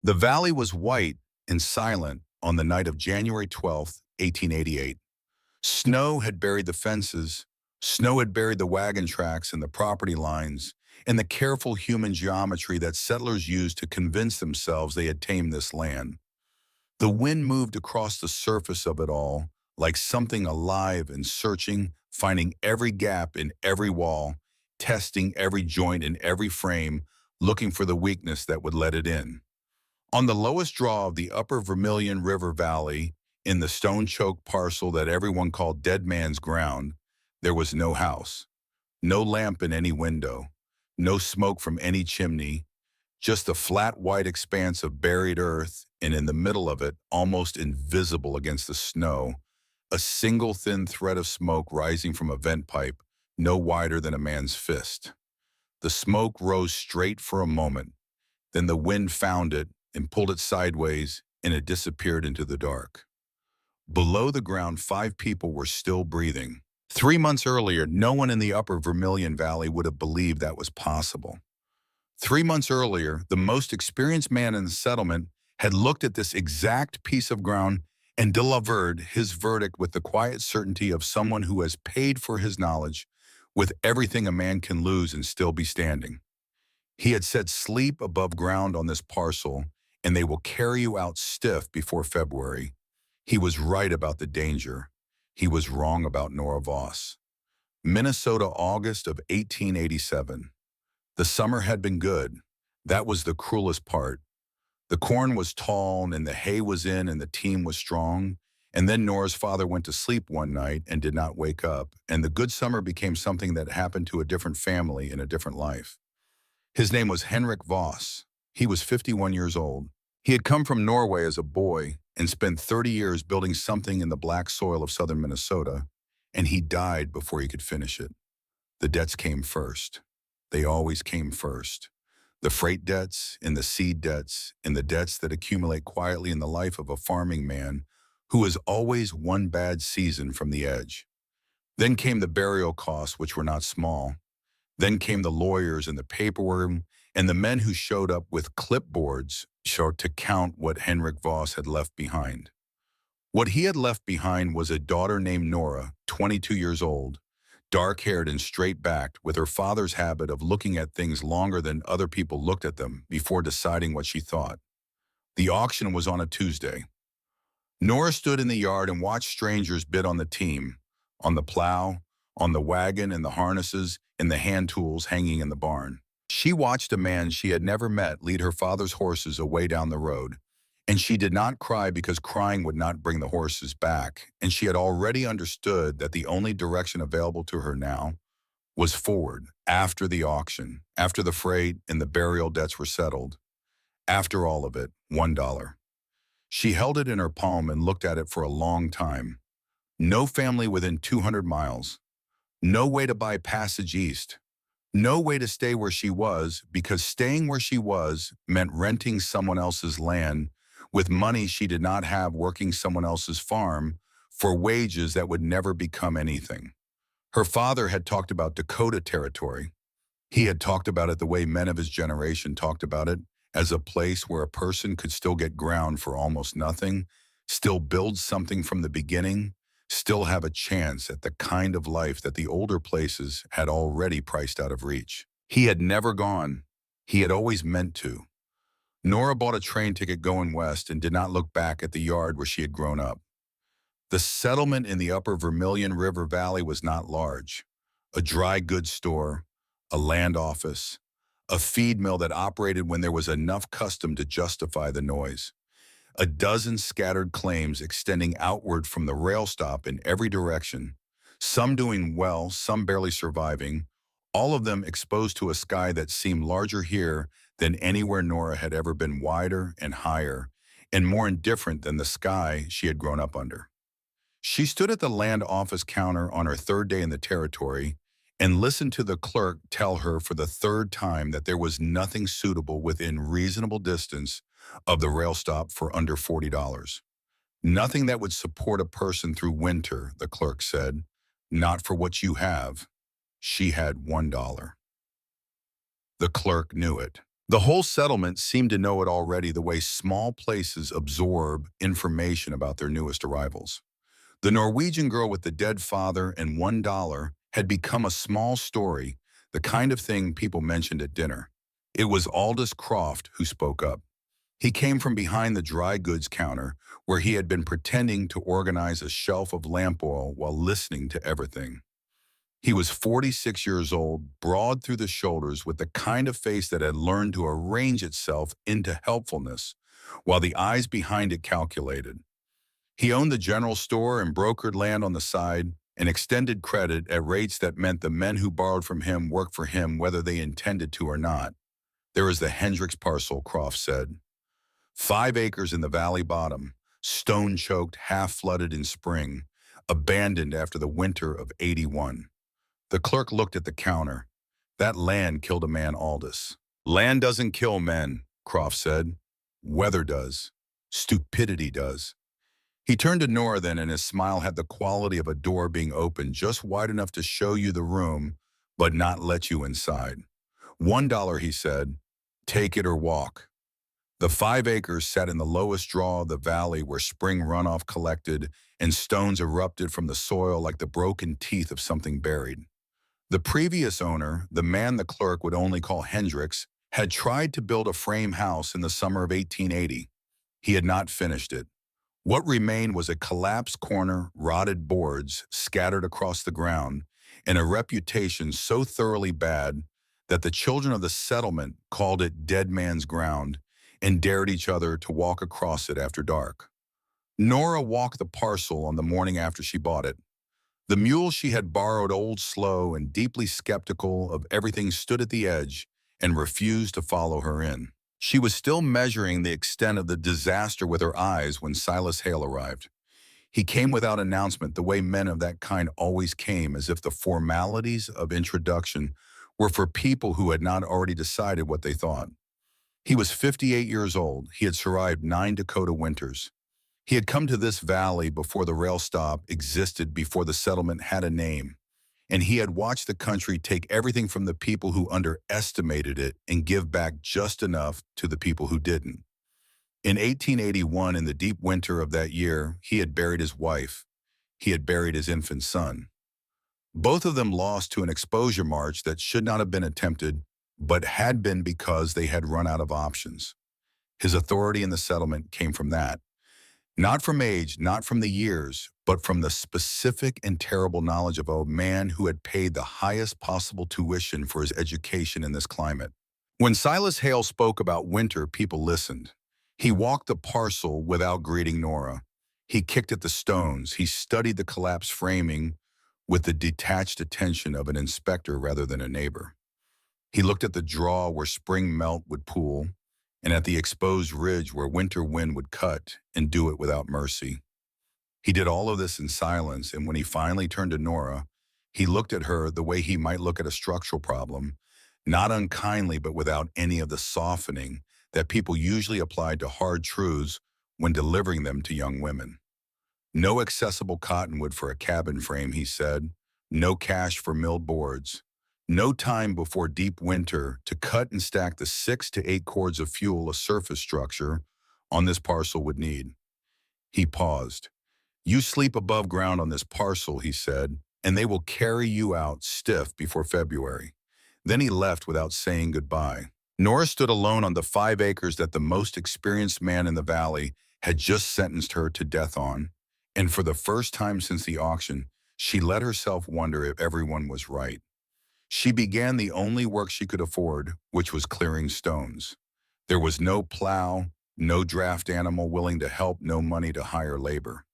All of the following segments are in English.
The valley was white and silent on the night of January 12th, 1888. Snow had buried the fences, snow had buried the wagon tracks and the property lines, and the careful human geometry that settlers used to convince themselves they had tamed this land. The wind moved across the surface of it all, like something alive and searching, finding every gap in every wall, testing every joint in every frame, looking for the weakness that would let it in. On the lowest draw of the upper Vermilion River Valley, in the stone-choked parcel that everyone called Dead Man's Ground, there was no house, no lamp in any window, no smoke from any chimney, just a flat white expanse of buried earth, and in the middle of it, almost invisible against the snow, a single thin thread of smoke rising from a vent pipe no wider than a man's fist. The smoke rose straight for a moment, then the wind found it and pulled it sideways, and it disappeared into the dark. Below the ground, 5 people were still breathing. 3 months earlier, no one in the upper Vermilion Valley would have believed that was possible. 3 months earlier, the most experienced man in the settlement had looked at this exact piece of ground and delivered his verdict with the quiet certainty of someone who has paid for his knowledge with everything a man can lose and still be standing. He had said, "Sleep above ground on this parcel, and they will carry you out stiff before February." He was right about the danger. He was wrong about Nora Voss. Minnesota, August of 1887. The summer had been good. That was the cruelest part. The corn was tall and the hay was in and the team was strong. And then Nora's father went to sleep one night and did not wake up. And the good summer became something that happened to a different family in a different life. His name was Henrik Voss. He was 51 years old. He had come from Norway as a boy and spent 30 years building something in the black soil of southern Minnesota, and he died before he could finish it. The debts came first. They always came first. The freight debts and the seed debts and the debts that accumulate quietly in the life of a farming man who is always one bad season from the edge. Then came the burial costs, which were not small. Then came the lawyers and the paperwork and the men who showed up with clipboards to count what Henrik Voss had left behind. What he had left behind was a daughter named Nora, 22 years old, dark-haired and straight-backed, with her father's habit of looking at things longer than other people looked at them before deciding what she thought. The auction was on a Tuesday. Nora stood in the yard and watched strangers bid on the team, on the plow, on the wagon and the harnesses and the hand tools hanging in the barn. She watched a man she had never met lead her father's horses away down the road, and she did not cry because crying would not bring the horses back, and she had already understood that the only direction available to her now was forward, after the auction, after the freight and the burial debts were settled. After all of it, $1. She held it in her palm and looked at it for a long time. No family within 200 miles. No way to buy passage east. No way to stay where she was, because staying where she was meant renting someone else's land with money she did not have, working someone else's farm for wages that would never become anything. Her father had talked about Dakota Territory. He had talked about it the way men of his generation talked about it, as a place where a person could still get ground for almost nothing, still build something from the beginning, still have a chance at the kind of life that the older places had already priced out of reach. He had never gone. He had always meant to. Nora bought a train ticket going west and did not look back at the yard where she had grown up. The settlement in the upper Vermilion River Valley was not large. A dry goods store, a land office, a feed mill that operated when there was enough custom to justify the noise. A dozen scattered claims extending outward from the rail stop in every direction, some doing well, some barely surviving, all of them exposed to a sky that seemed larger here than anywhere Nora had ever been, wider and higher, and more indifferent than the sky she had grown up under. She stood at the land office counter on her third day in the territory and listened to the clerk tell her for the third time that there was nothing suitable within reasonable distance of the rail stop for under $40. Nothing that would support a person through winter, the clerk said. Not for what you have. She had $1. The clerk knew it. The whole settlement seemed to know it already the way small places absorb information about their newest arrivals. The Norwegian girl with the dead father and $1 had become a small story, the kind of thing people mentioned at dinner. It was Aldous Croft who spoke up. He came from behind the dry goods counter, where he had been pretending to organize a shelf of lamp oil while listening to everything. He was 46 years old, broad through the shoulders, with the kind of face that had learned to arrange itself into helpfulness, while the eyes behind it calculated. He owned the general store and brokered land on the side and extended credit at rates that meant the men who borrowed from him worked for him whether they intended to or not. There is the Hendricks parcel, Croft said. 5 acres in the valley bottom, stone-choked, half-flooded in spring, abandoned after the winter of '81. The clerk looked at the counter. That land killed a man, Aldous. Land doesn't kill men, Croft said. Weather does. Stupidity does. He turned to Nora then, and his smile had the quality of a door being opened just wide enough to show you the room, but not let you inside. $1, he said. Take it or walk. The 5 acres sat in the lowest draw of the valley where spring runoff collected and stones erupted from the soil like the broken teeth of something buried. The previous owner, the man the clerk would only call Hendricks, had tried to build a frame house in the summer of 1880. He had not finished it. What remained was a collapsed corner, rotted boards scattered across the ground, and a reputation so thoroughly bad that the children of the settlement called it Dead Man's Ground and dared each other to walk across it after dark. Nora walked the parcel on the morning after she bought it. The mule she had borrowed, old, slow, and deeply skeptical of everything, stood at the edge and refused to follow her in. She was still measuring the extent of the disaster with her eyes when Silas Hale arrived. He came without announcement, the way men of that kind always came, as if the formalities of introduction were for people who had not already decided what they thought. He was 58 years old. He had survived 9 Dakota winters. He had come to this valley before the rail stop existed, before the settlement had a name, and he had watched the country take everything from the people who underestimated it and give back just enough to the people who didn't. In 1881, in the deep winter of that year, he had buried his wife. He had buried his infant son. Both of them lost to an exposure march that should not have been attempted, but had been because they had run out of options. His authority in the settlement came from that. Not from age, not from the years, but from the specific and terrible knowledge of a man who had paid the highest possible tuition for his education in this climate. When Silas Hale spoke about winter, people listened. He walked the parcel without greeting Nora. He kicked at the stones. He studied the collapsed framing with the detached attention of an inspector rather than a neighbor. He looked at the draw where spring melt would pool, and at the exposed ridge where winter wind would cut and do it without mercy. He did all of this in silence, and when he finally turned to Nora, he looked at her the way he might look at a structural problem, not unkindly but without any of the softening that people usually applied to hard truths when delivering them to young women. No accessible cottonwood for a cabin frame, he said. No cash for milled boards. No time before deep winter to cut and stack the 6 to 8 cords of fuel a surface structure on this parcel would need. He paused. You sleep above ground on this parcel, he said, and they will carry you out stiff before February. Then he left without saying goodbye. Nora stood alone on the 5 acres that the most experienced man in the valley had just sentenced her to death on, and for the first time since the auction, she let herself wonder if everyone was right. She began the only work she could afford, which was clearing stones. There was no plow, no draft animal willing to help, no money to hire labor.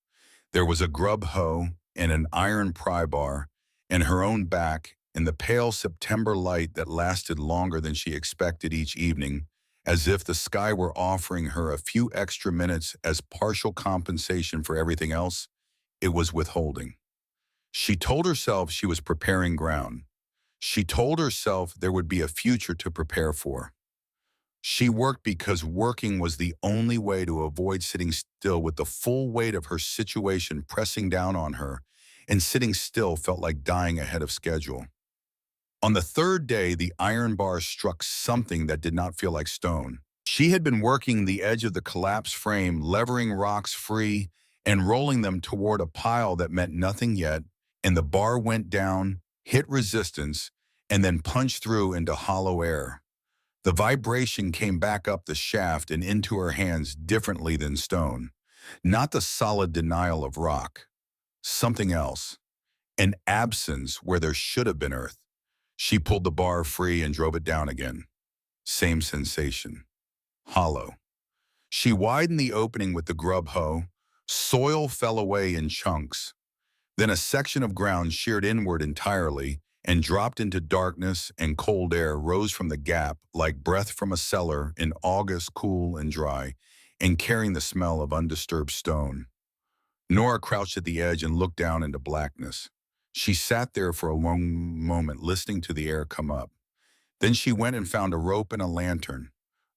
There was a grub hoe and an iron pry bar and her own back in the pale September light that lasted longer than she expected each evening, as if the sky were offering her a few extra minutes as partial compensation for everything else it was withholding. She told herself she was preparing ground. She told herself there would be a future to prepare for. She worked because working was the only way to avoid sitting still with the full weight of her situation pressing down on her, and sitting still felt like dying ahead of schedule. On the third day, the iron bar struck something that did not feel like stone. She had been working the edge of the collapsed frame, levering rocks free and rolling them toward a pile that meant nothing yet, and the bar went down, hit resistance, and then punched through into hollow air. The vibration came back up the shaft and into her hands differently than stone. Not the solid denial of rock. Something else. An absence where there should have been earth. She pulled the bar free and drove it down again. Same sensation. Hollow. She widened the opening with the grub hoe. Soil fell away in chunks. Then a section of ground sheared inward entirely and dropped into darkness, and cold air rose from the gap like breath from a cellar in August, cool and dry, and carrying the smell of undisturbed stone. Nora crouched at the edge and looked down into blackness. She sat there for a long moment, listening to the air come up. Then she went and found a rope and a lantern.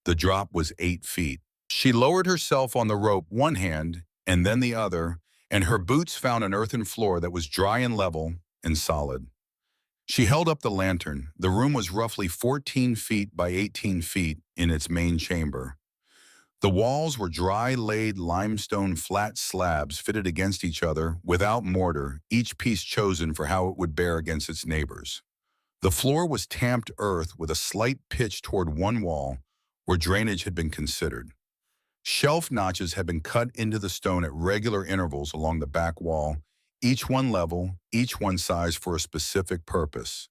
The drop was 8 feet. She lowered herself on the rope one hand and then the other, and her boots found an earthen floor that was dry and level and solid. She held up the lantern. The room was roughly 14 feet by 18 feet in its main chamber. The walls were dry-laid limestone flat slabs fitted against each other without mortar, each piece chosen for how it would bear against its neighbors. The floor was tamped earth with a slight pitch toward one wall where drainage had been considered. Shelf notches had been cut into the stone at regular intervals along the back wall, each one level, each one sized for a specific purpose.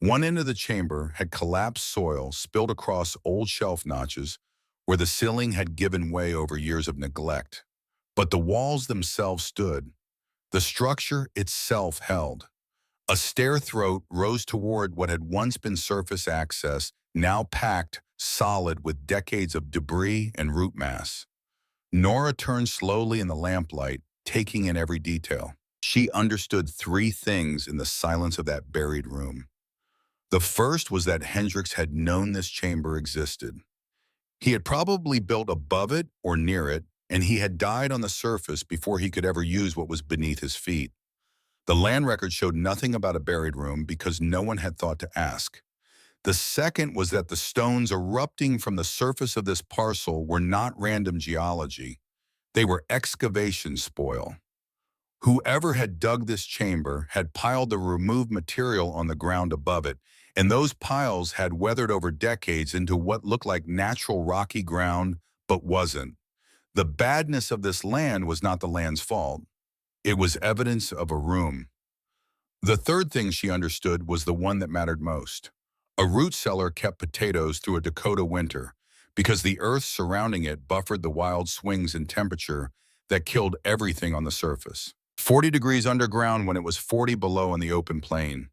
One end of the chamber had collapsed soil spilled across old shelf notches where the ceiling had given way over years of neglect. But the walls themselves stood. The structure itself held. A stair throat rose toward what had once been surface access, now packed, solid with decades of debris and root mass. Nora turned slowly in the lamplight, taking in every detail. She understood 3 things in the silence of that buried room. The first was that Hendricks had known this chamber existed. He had probably built above it or near it, and he had died on the surface before he could ever use what was beneath his feet. The land record showed nothing about a buried room because no one had thought to ask. The second was that the stones erupting from the surface of this parcel were not random geology. They were excavation spoil. Whoever had dug this chamber had piled the removed material on the ground above it, and those piles had weathered over decades into what looked like natural rocky ground, but wasn't. The badness of this land was not the land's fault. It was evidence of a room. The third thing she understood was the one that mattered most. A root cellar kept potatoes through a Dakota winter because the earth surrounding it buffered the wild swings in temperature that killed everything on the surface. 40 degrees underground when it was 40 below in the open plain.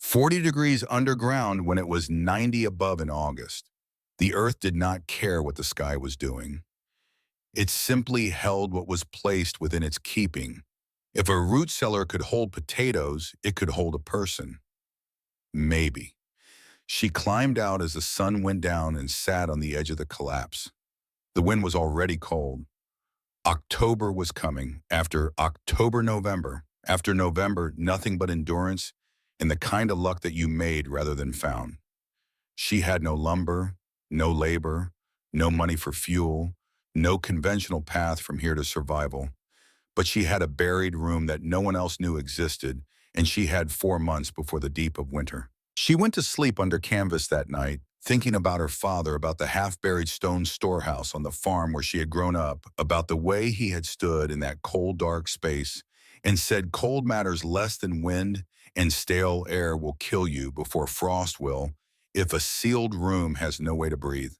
40 degrees underground when it was 90 above in August. The earth did not care what the sky was doing. It simply held what was placed within its keeping. If a root cellar could hold potatoes, it could hold a person. Maybe. She climbed out as the sun went down and sat on the edge of the collapse. The wind was already cold. October was coming. After October, November. After November, nothing but endurance and the kind of luck that you made rather than found. She had no lumber, no labor, no money for fuel, no conventional path from here to survival. But she had a buried room that no one else knew existed, and she had 4 months before the deep of winter. She went to sleep under canvas that night, thinking about her father, about the half-buried stone storehouse on the farm where she had grown up, about the way he had stood in that cold, dark space and said cold matters less than wind and stale air will kill you before frost will if a sealed room has no way to breathe.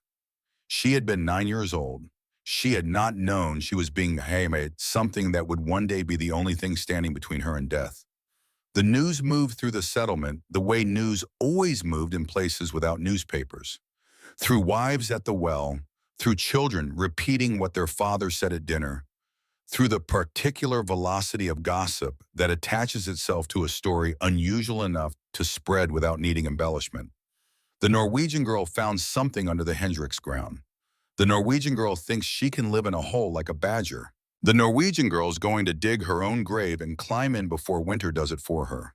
She had been 9 years old. She had not known she was being handmade something that would one day be the only thing standing between her and death. The news moved through the settlement the way news always moved in places without newspapers. Through wives at the well, through children repeating what their father said at dinner, through the particular velocity of gossip that attaches itself to a story unusual enough to spread without needing embellishment. The Norwegian girl found something under the Hendricks ground. The Norwegian girl thinks she can live in a hole like a badger. The Norwegian girl's going to dig her own grave and climb in before winter does it for her.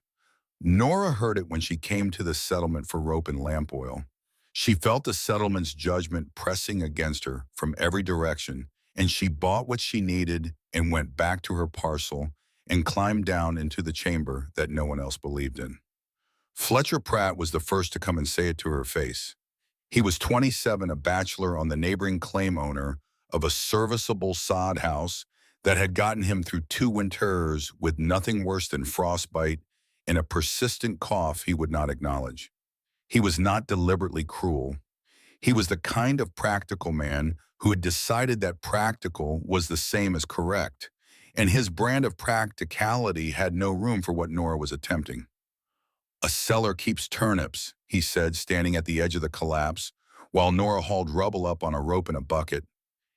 Nora heard it when she came to the settlement for rope and lamp oil. She felt the settlement's judgment pressing against her from every direction, and she bought what she needed and went back to her parcel and climbed down into the chamber that no one else believed in. Fletcher Pratt was the first to come and say it to her face. He was 27, a bachelor on the neighboring claim owner of a serviceable sod house that had gotten him through 2 winters with nothing worse than frostbite and a persistent cough he would not acknowledge. He was not deliberately cruel. He was the kind of practical man who had decided that practical was the same as correct, and his brand of practicality had no room for what Nora was attempting. "A cellar keeps turnips," he said, standing at the edge of the collapse, while Nora hauled rubble up on a rope in a bucket.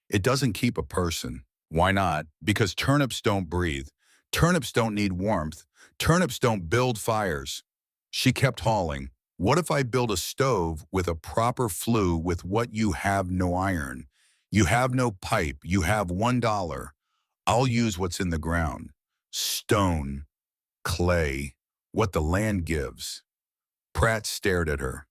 "It doesn't keep a person." "Why not?" "Because turnips don't breathe. Turnips don't need warmth. Turnips don't build fires." She kept hauling. "What if I build a stove with a proper flue with what you have no iron? You have no pipe. You have $1. I'll use what's in the ground. Stone, clay, what the land gives." Pratt stared at her.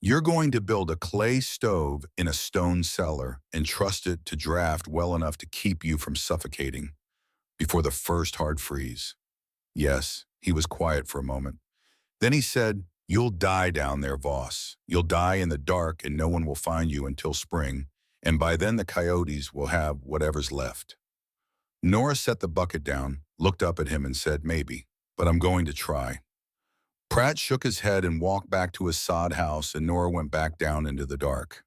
"You're going to build a clay stove in a stone cellar and trust it to draft well enough to keep you from suffocating before the first hard freeze." "Yes." He was quiet for a moment. Then he said, "You'll die down there, Voss. You'll die in the dark and no one will find you until spring, and by then the coyotes will have whatever's left." Nora set the bucket down, looked up at him and said, "Maybe, but I'm going to try." Pratt shook his head and walked back to his sod house, and Nora went back down into the dark.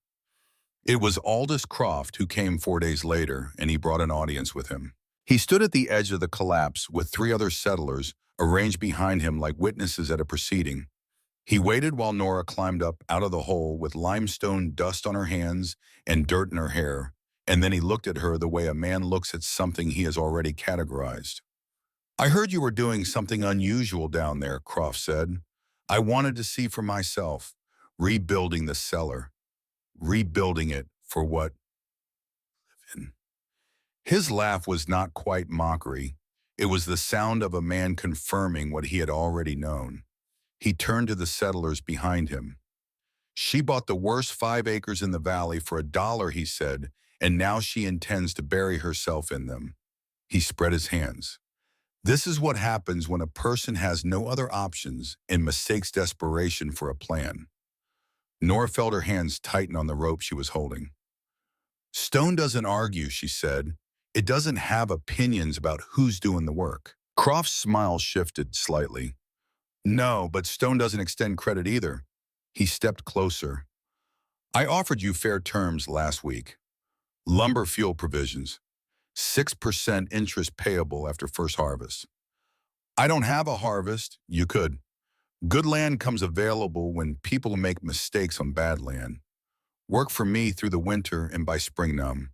It was Aldous Croft who came 4 days later, and he brought an audience with him. He stood at the edge of the collapse with 3 other settlers arranged behind him like witnesses at a proceeding. He waited while Nora climbed up out of the hole with limestone dust on her hands and dirt in her hair, and then he looked at her the way a man looks at something he has already categorized. "I heard you were doing something unusual down there," Croft said. "I wanted to see for myself. Rebuilding the cellar. Rebuilding it for what?" His laugh was not quite mockery. It was the sound of a man confirming what he had already known. He turned to the settlers behind him. "She bought the worst 5 acres in the valley for $1, he said, and now she intends to bury herself in them." He spread his hands. "This is what happens when a person has no other options and mistakes desperation for a plan." Nora felt her hands tighten on the rope she was holding. "Stone doesn't argue," she said. "It doesn't have opinions about who's doing the work." Croft's smile shifted slightly. "No, but stone doesn't extend credit either." He stepped closer. "I offered you fair terms last week. Lumber fuel provisions. 6% interest payable after first harvest." "I don't have a harvest." "You could. Good land comes available when people make mistakes on bad land. Work for me through the winter and by spring numb."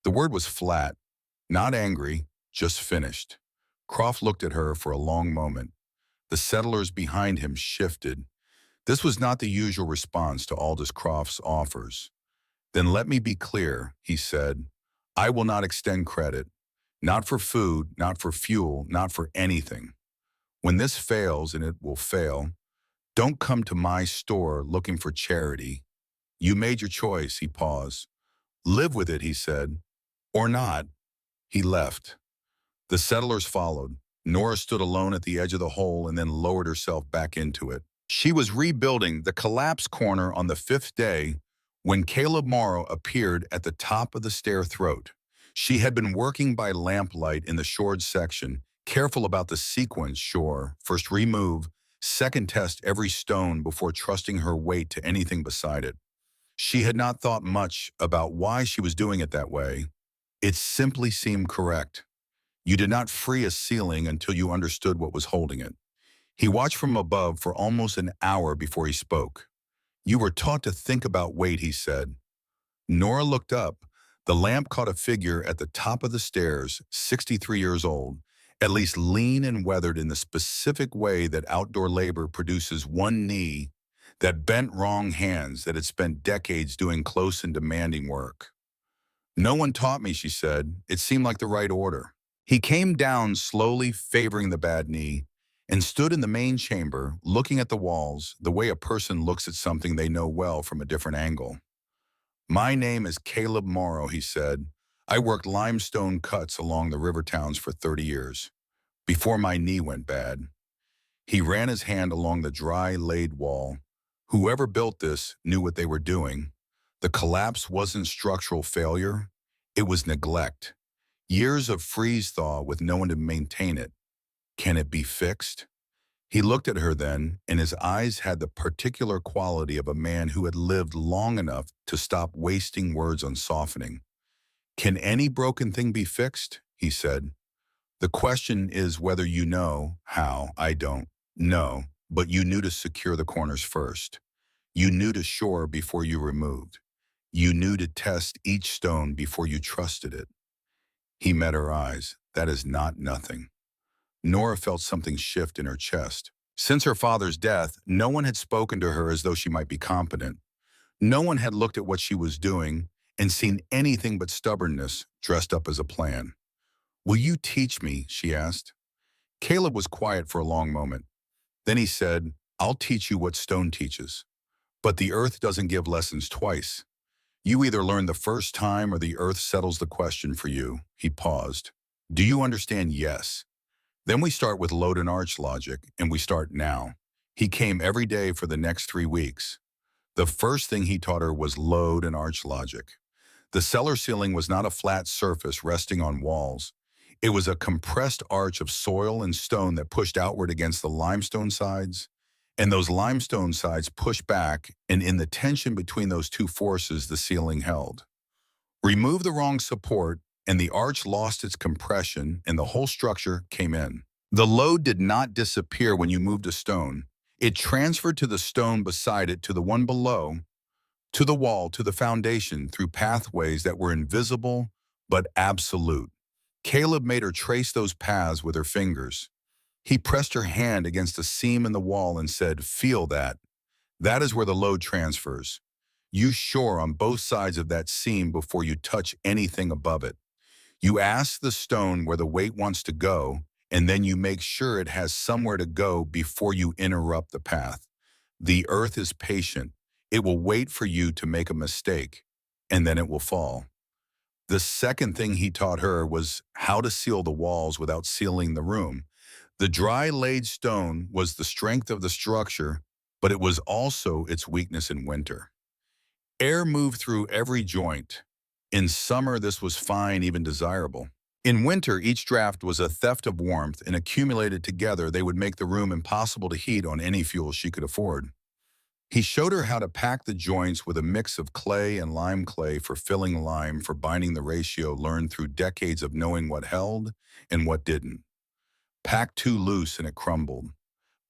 The word was flat, not angry, just finished. Croft looked at her for a long moment. The settlers behind him shifted. This was not the usual response to Aldous Croft's offers. "Then let me be clear," he said. "I will not extend credit. Not for food, not for fuel, not for anything. When this fails, and it will fail, don't come to my store looking for charity. You made your choice." He paused. "Live with it," he said. "Or not." He left. The settlers followed. Nora stood alone at the edge of the hole and then lowered herself back into it. She was rebuilding the collapsed corner on the 5th day when Caleb Morrow appeared at the top of the stair throat. She had been working by lamplight in the shored section, careful about the sequence, sure. First remove, second test every stone before trusting her weight to anything beside it. She had not thought much about why she was doing it that way. It simply seemed correct. You did not free a ceiling until you understood what was holding it. He watched from above for almost an hour before he spoke. "You were taught to think about weight," he said. Nora looked up. The lamp caught a figure at the top of the stairs, 63 years old, at least lean and weathered in the specific way that outdoor labor produces one knee, that bent wrong hands that had spent decades doing close and demanding work. "No one taught me," she said. "It seemed like the right order." He came down slowly, favoring the bad knee, and stood in the main chamber, looking at the walls the way a person looks at something they know well from a different angle. "My name is Caleb Morrow," he said. "I worked limestone cuts along the river towns for 30 years, before my knee went bad." He ran his hand along the dry, laid wall. Whoever built this knew what they were doing. The collapse wasn't structural failure. It was neglect. Years of freeze-thaw with no one to maintain it. Can it be fixed? He looked at her then, and his eyes had the particular quality of a man who had lived long enough to stop wasting words on softening. "Can any broken thing be fixed?" he said. "The question is whether you know how. I don't know, but you knew to secure the corners first. You knew to shore before you removed. You knew to test each stone before you trusted it." He met her eyes. "That is not nothing." Nora felt something shift in her chest. Since her father's death, no one had spoken to her as though she might be competent. No one had looked at what she was doing and seen anything but stubbornness dressed up as a plan. "Will you teach me?" she asked. Caleb was quiet for a long moment. Then he said, "I'll teach you what stone teaches. But the earth doesn't give lessons twice. You either learn the first time or the earth settles the question for you." He paused. "Do you understand?" "Yes." "Then we start with load and arch logic, and we start now." He came every day for the next 3 weeks. The first thing he taught her was load and arch logic. The cellar ceiling was not a flat surface resting on walls. It was a compressed arch of soil and stone that pushed outward against the limestone sides, and those limestone sides pushed back, and in the tension between those two forces, the ceiling held. Remove the wrong support, and the arch lost its compression, and the whole structure came in. The load did not disappear when you moved a stone. It transferred to the stone beside it, to the one below, to the wall, to the foundation, through pathways that were invisible but absolute. Caleb made her trace those paths with her fingers. He pressed her hand against a seam in the wall and said, "Feel that. That is where the load transfers. You shore on both sides of that seam before you touch anything above it. You ask the stone where the weight wants to go, and then you make sure it has somewhere to go before you interrupt the path. The earth is patient. It will wait for you to make a mistake, and then it will fall." The second thing he taught her was how to seal the walls without sealing the room. The dry laid stone was the strength of the structure, but it was also its weakness in winter. Air moved through every joint. In summer, this was fine, even desirable. In winter, each draft was a theft of warmth, and accumulated together, they would make the room impossible to heat on any fuel she could afford. He showed her how to pack the joints with a mix of clay and lime clay for filling, lime for binding, the ratio learned through decades of knowing what held and what didn't. Pack too loose and it crumbled.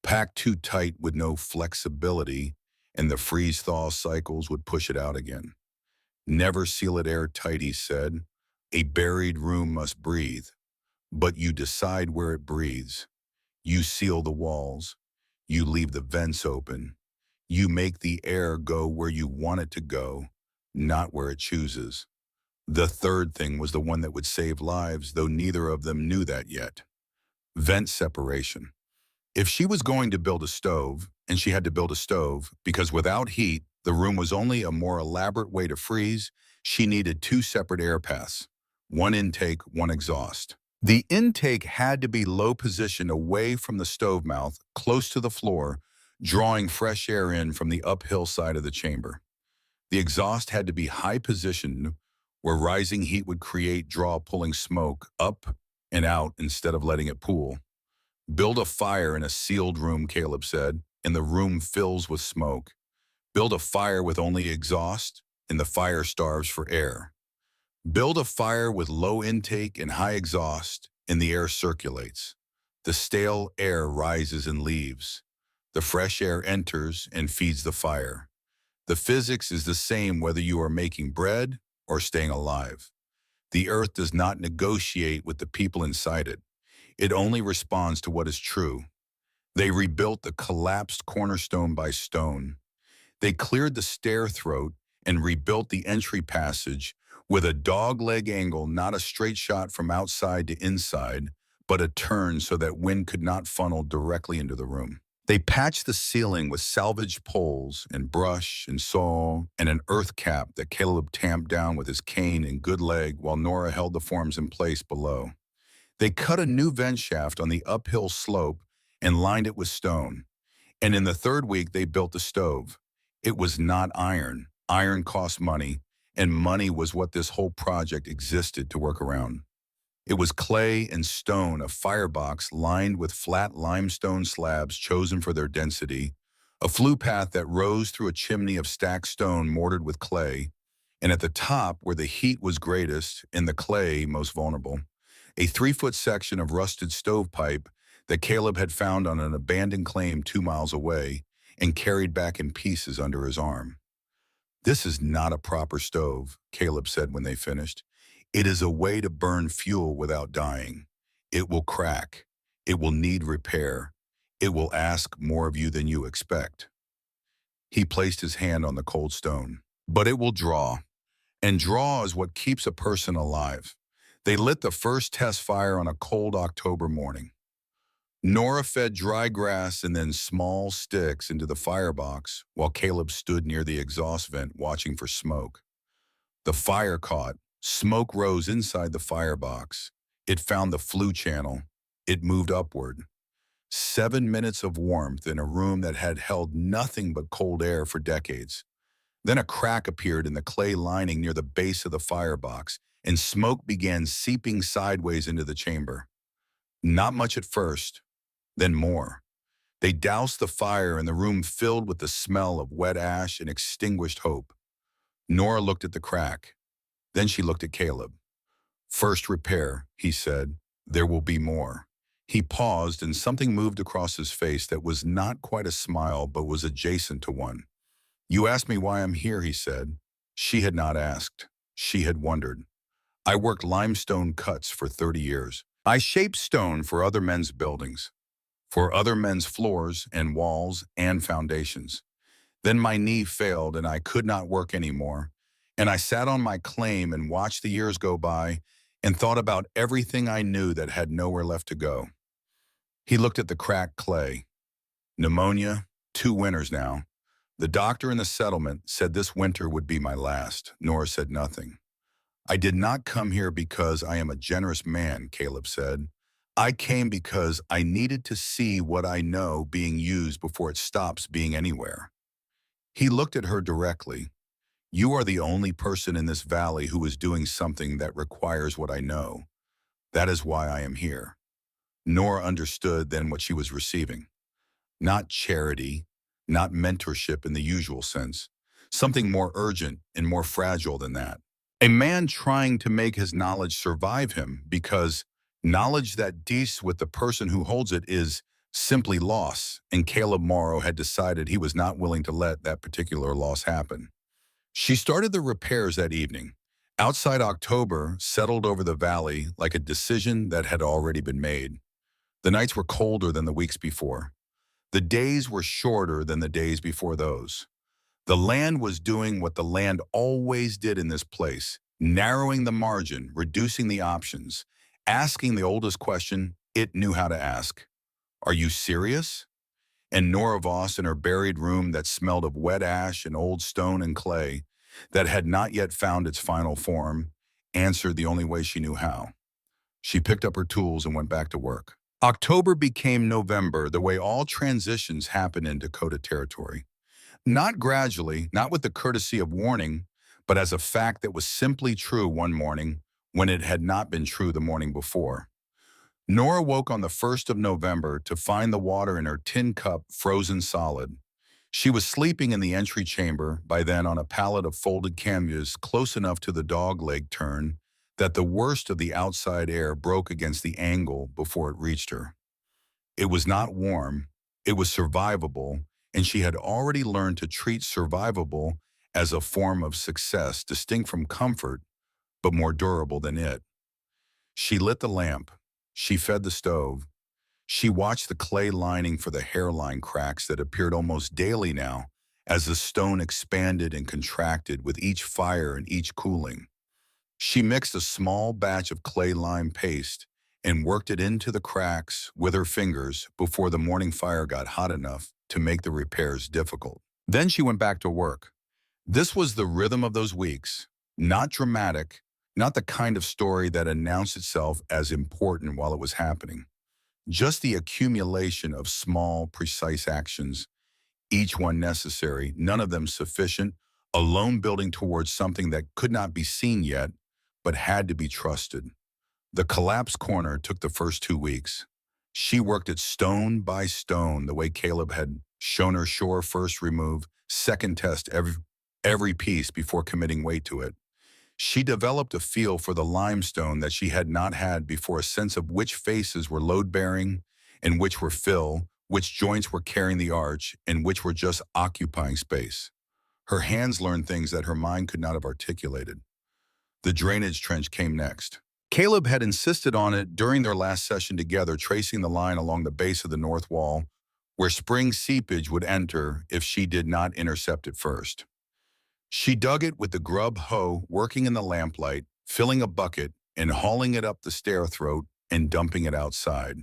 Pack too tight with no flexibility, and the freeze-thaw cycles would push it out again. "Never seal it airtight," he said. "A buried room must breathe, but you decide where it breathes. You seal the walls. You leave the vents open. You make the air go where you want it to go, not where it chooses." The third thing was the one that would save lives, though neither of them knew that yet. Vent separation. If she was going to build a stove, and she had to build a stove because without heat, the room was only a more elaborate way to freeze, she needed two separate air paths, one intake, one exhaust. The intake had to be low position away from the stove mouth, close to the floor, drawing fresh air in from the uphill side of the chamber. The exhaust had to be high positioned, where rising heat would create draw, pulling smoke up and out instead of letting it pool. "Build a fire in a sealed room," Caleb said, "and the room fills with smoke. Build a fire with only exhaust, and the fire starves for air. Build a fire with low intake and high exhaust, and the air circulates. The stale air rises and leaves. The fresh air enters and feeds the fire. The physics is the same whether you are making bread or staying alive. The earth does not negotiate with the people inside it. It only responds to what is true." They rebuilt the collapsed cornerstone by stone. They cleared the stair throat and rebuilt the entry passage with a dogleg angle, not a straight shot from outside to inside, but a turn so that wind could not funnel directly into the room. They patched the ceiling with salvaged poles and brush and saw and an earth cap that Caleb tamped down with his cane and good leg while Nora held the forms in place below. They cut a new vent shaft on the uphill slope and lined it with stone. And in the third week, they built a stove. It was not iron. Iron cost money, and money was what this whole project existed to work around. It was clay and stone, a firebox lined with flat limestone slabs chosen for their density, a flue path that rose through a chimney of stacked stone mortared with clay, and at the top, where the heat was greatest and the clay most vulnerable, a 3-foot section of rusted stovepipe that Caleb had found on an abandoned claim 2 miles away and carried back in pieces under his arm. "This is not a proper stove," Caleb said when they finished. "It is a way to burn fuel without dying. It will crack. It will need repair. It will ask more of you than you expect." He placed his hand on the cold stone. "But it will draw. And draw is what keeps a person alive." They lit the first test fire on a cold October morning. Nora fed dry grass and then small sticks into the firebox while Caleb stood near the exhaust vent watching for smoke. The fire caught. Smoke rose inside the firebox. It found the flue channel. It moved upward. 7 minutes of warmth in a room that had held nothing but cold air for decades. Then a crack appeared in the clay lining near the base of the firebox, and smoke began seeping sideways into the chamber. Not much at first, then more. They doused the fire and the room filled with the smell of wet ash and extinguished hope. Nora looked at the crack. Then she looked at Caleb. "First repair," he said. "There will be more." He paused and something moved across his face that was not quite a smile but was adjacent to one. "You asked me why I'm here," he said. She had not asked. She had wondered. "I worked limestone cuts for 30 years. I shaped stone for other men's buildings, for other men's floors and walls and foundations. Then my knee failed and I could not work anymore. And I sat on my claim and watched the years go by and thought about everything I knew that had nowhere left to go." He looked at the cracked clay. "Pneumonia, 2 winters now. The doctor in the settlement said this winter would be my last." Nora said nothing. "I did not come here because I am a generous man," Caleb said. "I came because I needed to see what I know being used before it stops being anywhere." He looked at her directly. "You are the only person in this valley who is doing something that requires what I know. That is why I am here." Nora understood then what she was receiving. Not charity, not mentorship in the usual sense. Something more urgent and more fragile than that. A man trying to make his knowledge survive him because knowledge that deals with the person who holds it is simply loss, and Caleb Morrow had decided he was not willing to let that particular loss happen. She started the repairs that evening. Outside October settled over the valley like a decision that had already been made. The nights were colder than the weeks before. The days were shorter than the days before those. The land was doing what the land always did in this place, narrowing the margin, reducing the options, asking the oldest question it knew how to ask. "Are you serious?" And Nora Voss in her buried room that smelled of wet ash and old stone and clay, that had not yet found its final form, answered the only way she knew how. She picked up her tools and went back to work. October became November the way all transitions happen in Dakota Territory. Not gradually, not with the courtesy of warning, but as a fact that was simply true one morning when it had not been true the morning before. Nora woke on the 1st of November to find the water in her tin cup frozen solid. She was sleeping in the entry chamber, by then on a pallet of folded canvas close enough to the dog leg turn that the worst of the outside air broke against the angle before it reached her. It was not warm, it was survivable, and she had already learned to treat survivable as a form of success distinct from comfort, but more durable than it. She lit the lamp. She fed the stove. She watched the clay lining for the hairline cracks that appeared almost daily now as the stone expanded and contracted with each fire and each cooling. She mixed a small batch of clay lime paste and worked it into the cracks with her fingers before the morning fire got hot enough to make the repairs difficult. Then she went back to work. This was the rhythm of those weeks, not dramatic, not the kind of story that announced itself as important while it was happening. Just the accumulation of small, precise actions, each one necessary, none of them sufficient, alone building towards something that could not be seen yet, but had to be trusted. The collapsed corner took the first 2 weeks. She worked it stone by stone, the way Caleb had shown her shore first remove, second test every piece before committing weight to it. She developed a feel for the limestone that she had not had before, a sense of which faces were load-bearing and which were fill, which joints were carrying the arch, and which were just occupying space. Her hands learned things that her mind could not have articulated. The drainage trench came next. Caleb had insisted on it during their last session together, tracing the line along the base of the north wall, where spring seepage would enter if she did not intercept it first. She dug it with the grub hoe, working in the lamplight, filling a bucket and hauling it up the stair throat and dumping it outside.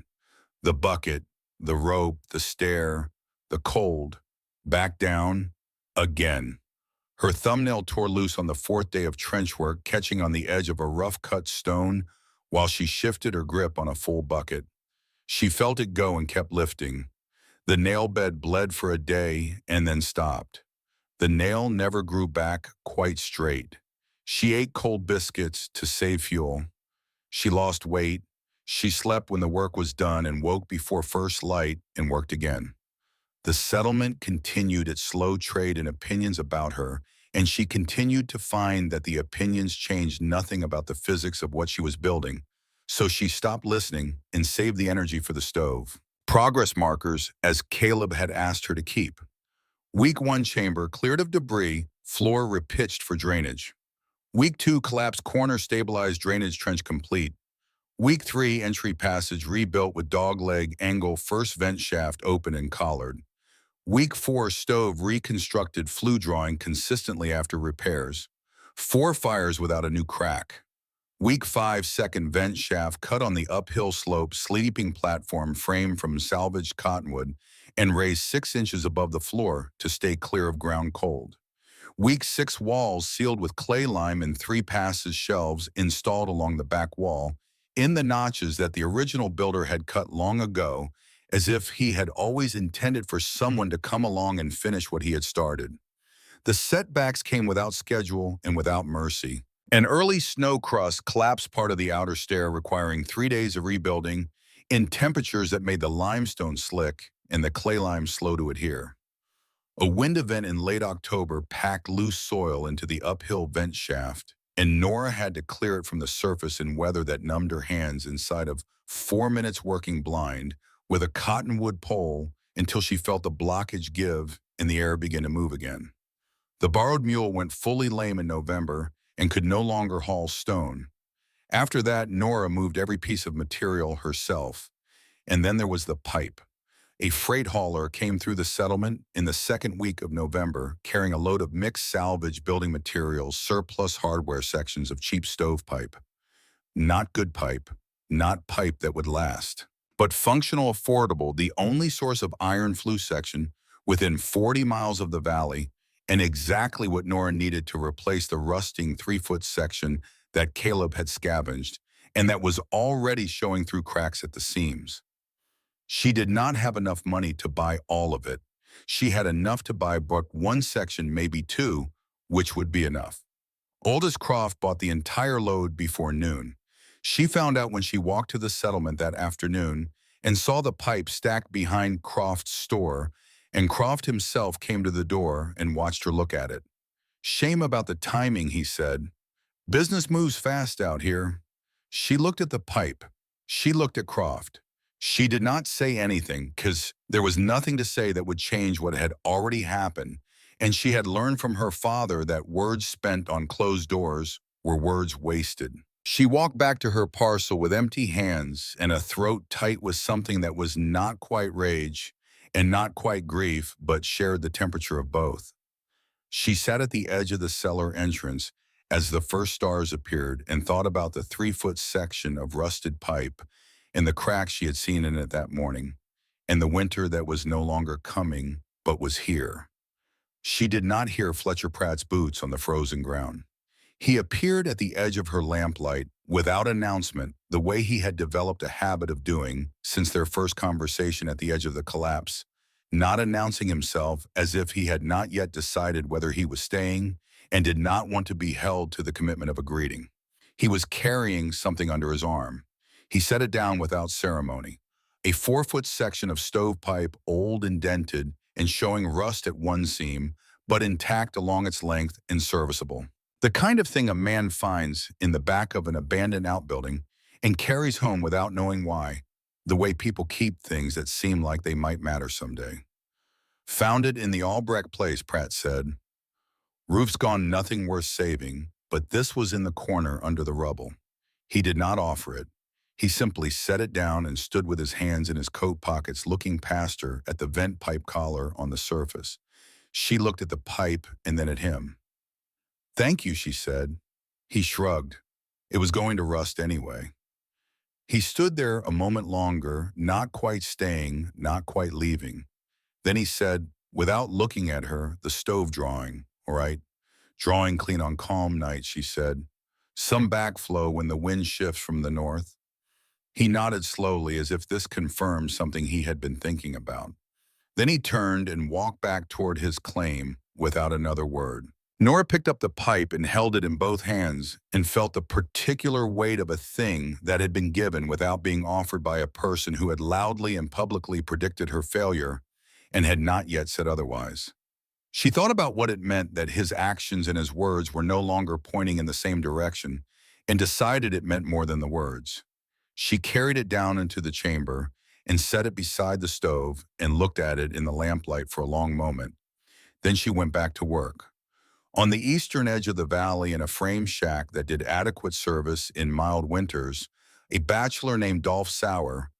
The bucket, the rope, the stair, the cold, back down, again. Her thumbnail tore loose on the fourth day of trench work, catching on the edge of a rough-cut stone while she shifted her grip on a full bucket. She felt it go and kept lifting. The nail bed bled for a day and then stopped. The nail never grew back quite straight. She ate cold biscuits to save fuel. She lost weight. She slept when the work was done and woke before first light and worked again. The settlement continued its slow trade in opinions about her, and she continued to find that the opinions changed nothing about the physics of what she was building. So she stopped listening and saved the energy for the stove. Progress markers, as Caleb had asked her to keep. Week 1 chamber cleared of debris, floor repitched for drainage. Week 2 collapsed corner stabilized drainage trench complete. Week 3 entry passage rebuilt with dogleg angle first vent shaft open and collared. Week 4 stove reconstructed flue drawing consistently after repairs. 4 fires without a new crack. Week 5 second vent shaft cut on the uphill slope sleeping platform frame from salvaged cottonwood and raised 6 inches above the floor to stay clear of ground cold. Week 6 walls sealed with clay lime and 3 passes shelves installed along the back wall in the notches that the original builder had cut long ago, as if he had always intended for someone to come along and finish what he had started. The setbacks came without schedule and without mercy. An early snow crust collapsed part of the outer stair, requiring 3 days of rebuilding in temperatures that made the limestone slick and the clay lime slow to adhere. A wind event in late October packed loose soil into the uphill vent shaft, and Nora had to clear it from the surface in weather that numbed her hands inside of 4 minutes working blind with a cottonwood pole until she felt the blockage give and the air begin to move again. The borrowed mule went fully lame in November and could no longer haul stone. After that, Nora moved every piece of material herself. And then there was the pipe. A freight hauler came through the settlement in the second week of November, carrying a load of mixed salvage building materials, surplus hardware sections of cheap stovepipe. Not good pipe, not pipe that would last, but functional, affordable, the only source of iron flue section within 40 miles of the valley, and exactly what Nora needed to replace the rusting 3-foot section that Caleb had scavenged, and that was already showing through cracks at the seams. She did not have enough money to buy all of it. She had enough to buy but 1 section, maybe 2, which would be enough. Oldest Croft bought the entire load before noon. She found out when she walked to the settlement that afternoon and saw the pipe stacked behind Croft's store, and Croft himself came to the door and watched her look at it. "Shame about the timing," he said. "Business moves fast out here." She looked at the pipe. She looked at Croft. She did not say anything because there was nothing to say that would change what had already happened, and she had learned from her father that words spent on closed doors were words wasted. She walked back to her parcel with empty hands and a throat tight with something that was not quite rage and not quite grief, but shared the temperature of both. She sat at the edge of the cellar entrance as the first stars appeared and thought about the 3-foot section of rusted pipe and the cracks she had seen in it that morning, and the winter that was no longer coming, but was here. She did not hear Fletcher Pratt's boots on the frozen ground. He appeared at the edge of her lamplight without announcement, the way he had developed a habit of doing since their first conversation at the edge of the collapse, not announcing himself as if he had not yet decided whether he was staying and did not want to be held to the commitment of a greeting. He was carrying something under his arm. He set it down without ceremony. A 4-foot section of stovepipe, old and dented, and showing rust at one seam, but intact along its length and serviceable. The kind of thing a man finds in the back of an abandoned outbuilding and carries home without knowing why, the way people keep things that seem like they might matter someday. Found it in the Albrecht place, Pratt said. Roof's gone, nothing worth saving, but this was in the corner under the rubble. He did not offer it. He simply set it down and stood with his hands in his coat pockets looking past her at the vent pipe collar on the surface. She looked at the pipe and then at him. "Thank you," she said. He shrugged. It was going to rust anyway. He stood there a moment longer, not quite staying, not quite leaving. Then he said, without looking at her, "The stove drawing, all right? Drawing clean on calm nights," she said. "Some backflow when the wind shifts from the north." He nodded slowly as if this confirmed something he had been thinking about. Then he turned and walked back toward his claim without another word. Nora picked up the pipe and held it in both hands and felt the particular weight of a thing that had been given without being offered by a person who had loudly and publicly predicted her failure and had not yet said otherwise. She thought about what it meant that his actions and his words were no longer pointing in the same direction and decided it meant more than the words. She carried it down into the chamber and set it beside the stove and looked at it in the lamplight for a long moment. Then she went back to work. On the eastern edge of the valley, in a frame shack that did adequate service in mild winters, a bachelor named Dolph Sauer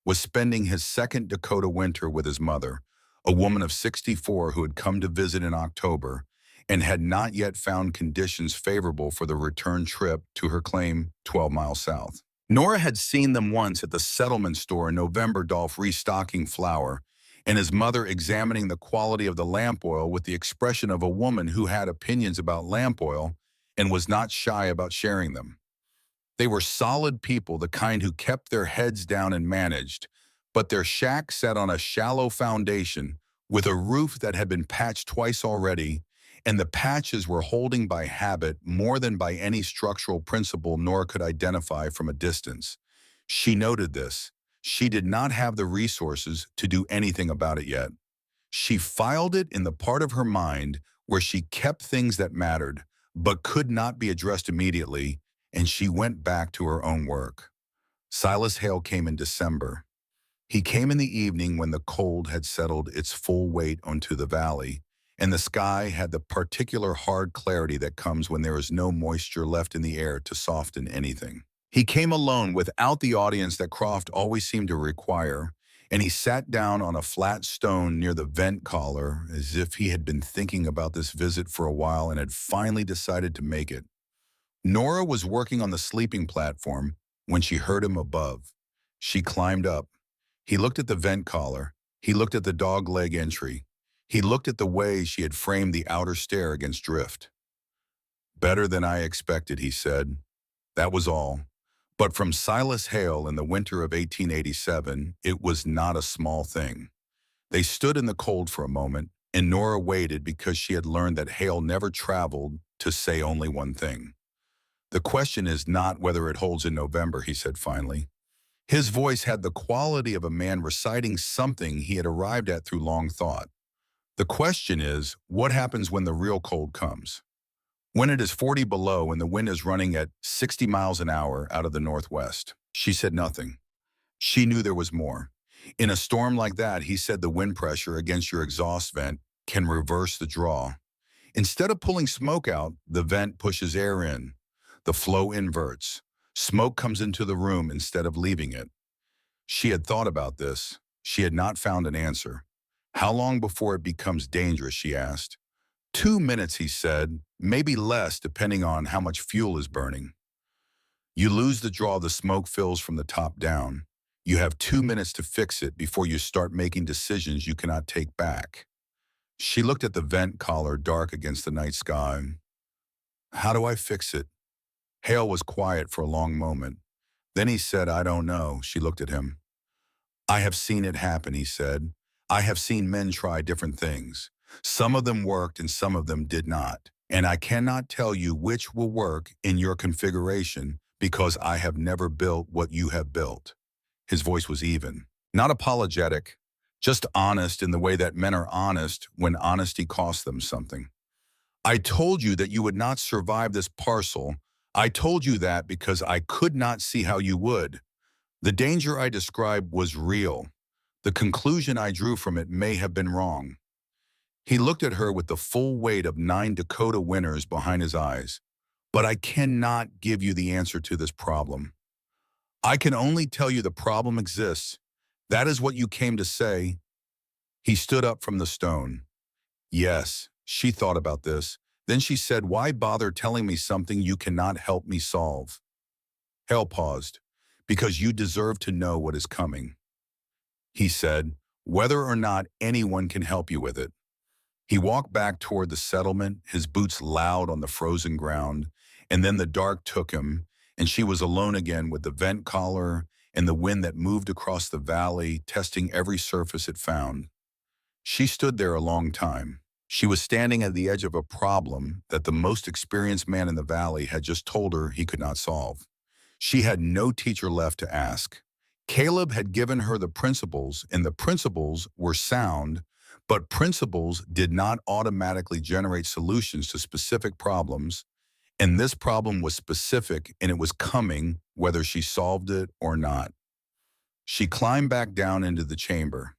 was spending his second Dakota winter with his mother, a woman of 64 who had come to visit in October and had not yet found conditions favorable for the return trip to her claim 12 miles south. Nora had seen them once at the settlement store in November, Dolph restocking flour, and his mother examining the quality of the lamp oil with the expression of a woman who had opinions about lamp oil and was not shy about sharing them. They were solid people, the kind who kept their heads down and managed, but their shack sat on a shallow foundation with a roof that had been patched twice already, and the patches were holding by habit more than by any structural principle Nora could identify from a distance. She noted this. She did not have the resources to do anything about it yet. She filed it in the part of her mind where she kept things that mattered, but could not be addressed immediately, and she went back to her own work. Silas Hale came in December. He came in the evening when the cold had settled its full weight onto the valley, and the sky had the particular hard clarity that comes when there is no moisture left in the air to soften anything. He came alone without the audience that Croft always seemed to require, and he sat down on a flat stone near the vent collar as if he had been thinking about this visit for a while and had finally decided to make it. Nora was working on the sleeping platform when she heard him above. She climbed up. He looked at the vent collar. He looked at the dogleg entry. He looked at the way she had framed the outer stair against drift. "Better than I expected," he said. That was all. But from Silas Hale in the winter of 1887, it was not a small thing. They stood in the cold for a moment, and Nora waited because she had learned that Hale never traveled to say only one thing. "The question is not whether it holds in November," he said finally. His voice had the quality of a man reciting something he had arrived at through long thought. "The question is, what happens when the real cold comes? When it is 40 below and the wind is running at 60 miles an hour out of the northwest." She said nothing. She knew there was more. "In a storm like that," he said, "the wind pressure against your exhaust vent can reverse the draw. Instead of pulling smoke out, the vent pushes air in. The flow inverts. Smoke comes into the room instead of leaving it." She had thought about this. She had not found an answer. "How long before it becomes dangerous?" she asked. 2 minutes, he said, maybe less depending on how much fuel is burning. "You lose the draw, the smoke fills from the top down. You have 2 minutes to fix it before you start making decisions you cannot take back." She looked at the vent collar dark against the night sky. "How do I fix it?" Hale was quiet for a long moment. Then he said, "I don't know." She looked at him. "I have seen it happen," he said. "I have seen men try different things. Some of them worked and some of them did not. And I cannot tell you which will work in your configuration because I have never built what you have built." His voice was even, not apologetic, just honest in the way that men are honest when honesty costs them something. "I told you that you would not survive this parcel. I told you that because I could not see how you would. The danger I described was real. The conclusion I drew from it may have been wrong." He looked at her with the full weight of 9 Dakota winters behind his eyes. "But I cannot give you the answer to this problem. I can only tell you the problem exists. That is what you came to say." He stood up from the stone. "Yes," she thought about this. Then she said, "Why bother telling me something you cannot help me solve?" Hale paused. "Because you deserve to know what is coming," he said, "whether or not anyone can help you with it." He walked back toward the settlement, his boots loud on the frozen ground, and then the dark took him, and she was alone again with the vent collar and the wind that moved across the valley, testing every surface it found. She stood there a long time. She was standing at the edge of a problem that the most experienced man in the valley had just told her he could not solve. She had no teacher left to ask. Caleb had given her the principles, and the principles were sound, but principles did not automatically generate solutions to specific problems, and this problem was specific and it was coming whether she solved it or not. She climbed back down into the chamber.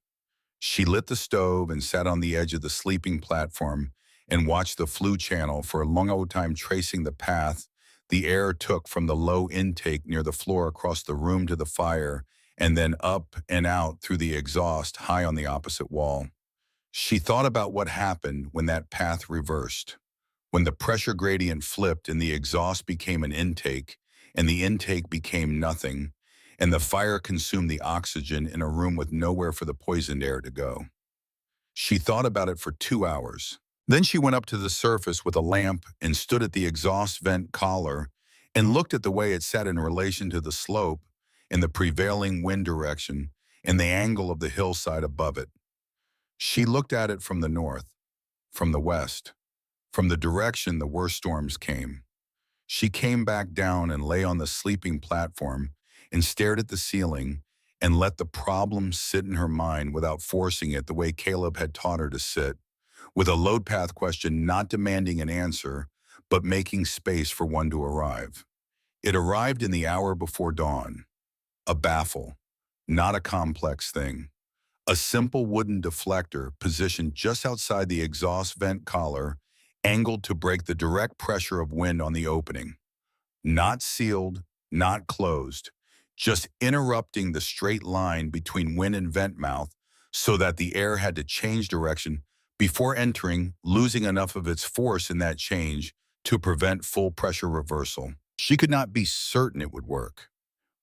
She lit the stove and sat on the edge of the sleeping platform and watched the flue channel for a long old time, tracing the path the air took from the low intake near the floor across the room to the fire and then up and out through the exhaust high on the opposite wall. She thought about what happened when that path reversed, when the pressure gradient flipped and the exhaust became an intake and the intake became nothing, and the fire consumed the oxygen in a room with nowhere for the poisoned air to go. She thought about it for 2 hours. Then she went up to the surface with a lamp and stood at the exhaust vent collar and looked at the way it sat in relation to the slope and the prevailing wind direction and the angle of the hillside above it. She looked at it from the north, from the west, from the direction the worst storms came. She came back down and lay on the sleeping platform and stared at the ceiling and let the problem sit in her mind without forcing it the way Caleb had taught her to sit, with a load path question not demanding an answer, but making space for one to arrive. It arrived in the hour before dawn. A baffle, not a complex thing. A simple wooden deflector positioned just outside the exhaust vent collar, angled to break the direct pressure of wind on the opening. Not sealed, not closed, just interrupting the straight line between wind and vent mouth so that the air had to change direction before entering, losing enough of its force in that change to prevent full pressure reversal. She could not be certain it would work.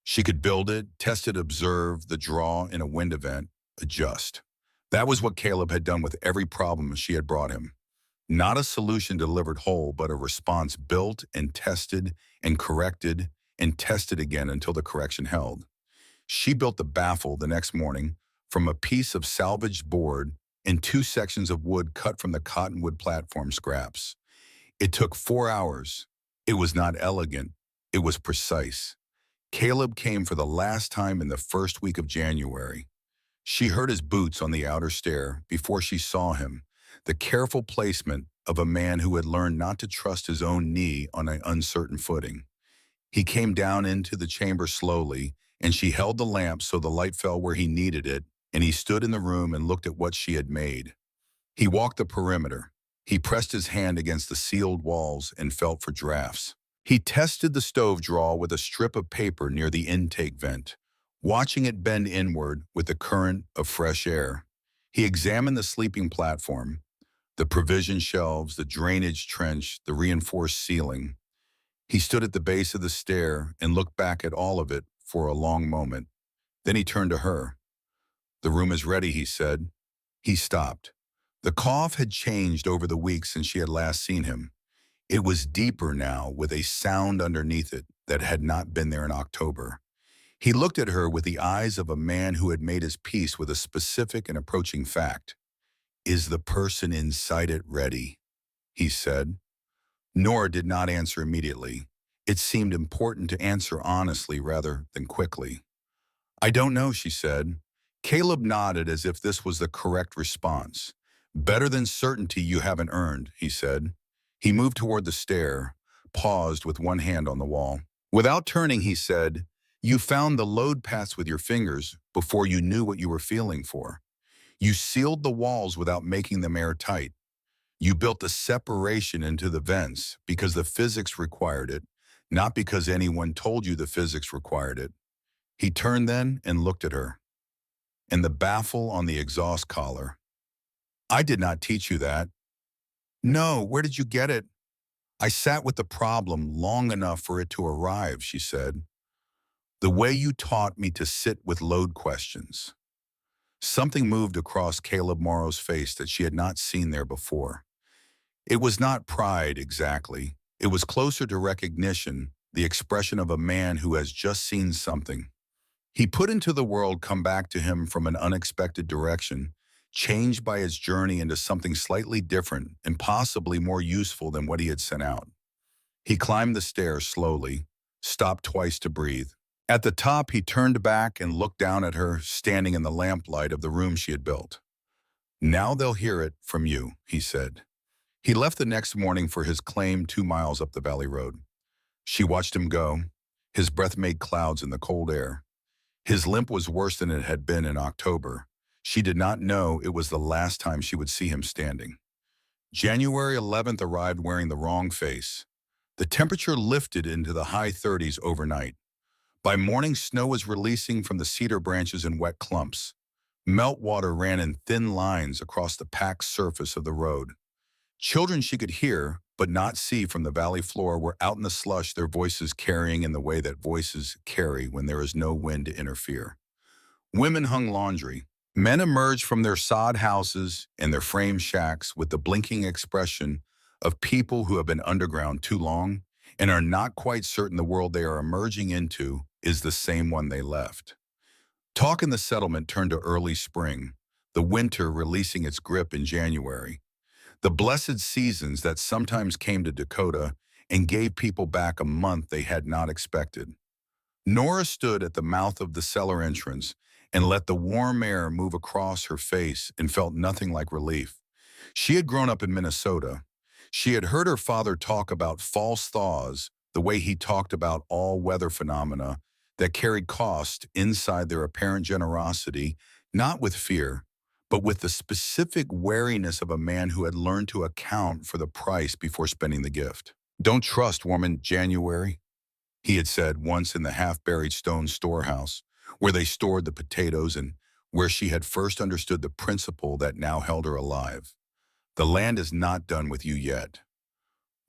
She could build it, test it, observe the draw in a wind event, adjust. That was what Caleb had done with every problem she had brought him. Not a solution delivered whole, but a response built and tested and corrected and tested again until the correction held. She built the baffle the next morning from a piece of salvaged board and 2 sections of wood cut from the cottonwood platform scraps. It took 4 hours. It was not elegant. It was precise. Caleb came for the last time in the first week of January. She heard his boots on the outer stair before she saw him, the careful placement of a man who had learned not to trust his own knee on an uncertain footing. He came down into the chamber slowly, and she held the lamp so the light fell where he needed it, and he stood in the room and looked at what she had made. He walked the perimeter. He pressed his hand against the sealed walls and felt for drafts. He tested the stove draw with a strip of paper near the intake vent, watching it bend inward with the current of fresh air. He examined the sleeping platform, the provision shelves, the drainage trench, the reinforced ceiling. He stood at the base of the stair and looked back at all of it for a long moment. Then he turned to her. "The room is ready," he said. He stopped. The cough had changed over the weeks since she had last seen him. It was deeper now, with a sound underneath it that had not been there in October. He looked at her with the eyes of a man who had made his peace with a specific and approaching fact. "Is the person inside it ready?" he said. Nora did not answer immediately. It seemed important to answer honestly rather than quickly. "I don't know," she said. Caleb nodded as if this was the correct response. "Better than certainty you haven't earned," he said. He moved toward the stair, paused with one hand on the wall. Without turning, he said, "You found the load paths with your fingers before you knew what you were feeling for. You sealed the walls without making them airtight. You built a separation into the vents because the physics required it, not because anyone told you the physics required it." He turned then and looked at her. "And the baffle on the exhaust collar. I did not teach you that." "No, where did you get it?" "I sat with the problem long enough for it to arrive," she said. "The way you taught me to sit with load questions." Something moved across Caleb Morrow's face that she had not seen there before. It was not pride exactly. It was closer to recognition, the expression of a man who has just seen something he put into the world come back to him from an unexpected direction, changed by his journey into something slightly different and possibly more useful than what he had sent out. He climbed the stairs slowly, stopped twice to breathe. At the top, he turned back and looked down at her, standing in the lamplight of the room she had built. "Now they'll hear it from you," he said. He left the next morning for his claim 2 miles up the valley road. She watched him go. His breath made clouds in the cold air. His limp was worse than it had been in October. She did not know it was the last time she would see him standing. January 11th arrived wearing the wrong face. The temperature lifted into the high 30s overnight. By morning, snow was releasing from the cedar branches in wet clumps. Meltwater ran in thin lines across the packed surface of the road. Children she could hear, but not see from the valley floor, were out in the slush, their voices carrying in the way that voices carry when there is no wind to interfere. Women hung laundry. Men emerged from their sod houses and their frame shacks with the blinking expression of people who have been underground too long and are not quite certain the world they are emerging into is the same one they left. Talk in the settlement turned to early spring, the winter releasing its grip in January. The blessed seasons that sometimes came to Dakota and gave people back a month they had not expected. Nora stood at the mouth of the cellar entrance and let the warm air move across her face and felt nothing like relief. She had grown up in Minnesota. She had heard her father talk about false thaws the way he talked about all weather phenomena that carried cost inside their apparent generosity, not with fear, but with the specific wariness of a man who had learned to account for the price before spending the gift. "Don't trust warm January," he had said once in the half-buried stone storehouse, where they stored the potatoes and where she had first understood the principle that now held her alive. "The land is not done with you yet.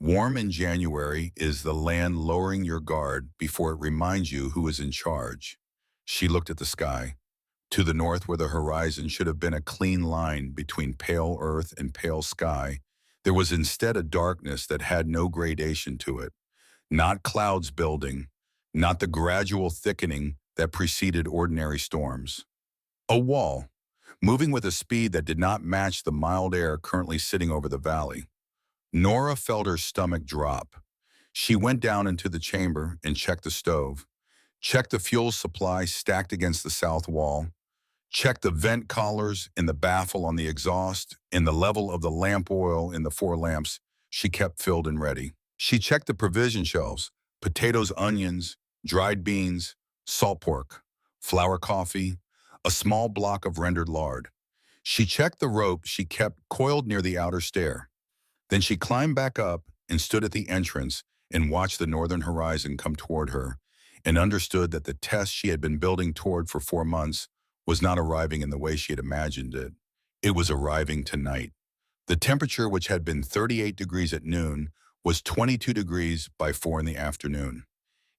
Warm in January is the land lowering your guard before it reminds you who is in charge." She looked at the sky. To the north, where the horizon should have been a clean line between pale earth and pale sky, there was instead a darkness that had no gradation to it. Not clouds building, not the gradual thickening that preceded ordinary storms. A wall, moving with a speed that did not match the mild air currently sitting over the valley. Nora felt her stomach drop. She went down into the chamber and checked the stove, checked the fuel supply stacked against the south wall, checked the vent collars in the baffle on the exhaust and the level of the lamp oil in the 4 lamps she kept filled and ready. She checked the provision shelves, potatoes, onions, dried beans, salt pork, flour coffee, a small block of rendered lard. She checked the rope she kept coiled near the outer stair. Then she climbed back up and stood at the entrance and watched the northern horizon come toward her and understood that the test she had been building toward for 4 months was not arriving in the way she had imagined it. It was arriving tonight. The temperature, which had been 38 degrees at noon, was 22 degrees by 4 in the afternoon.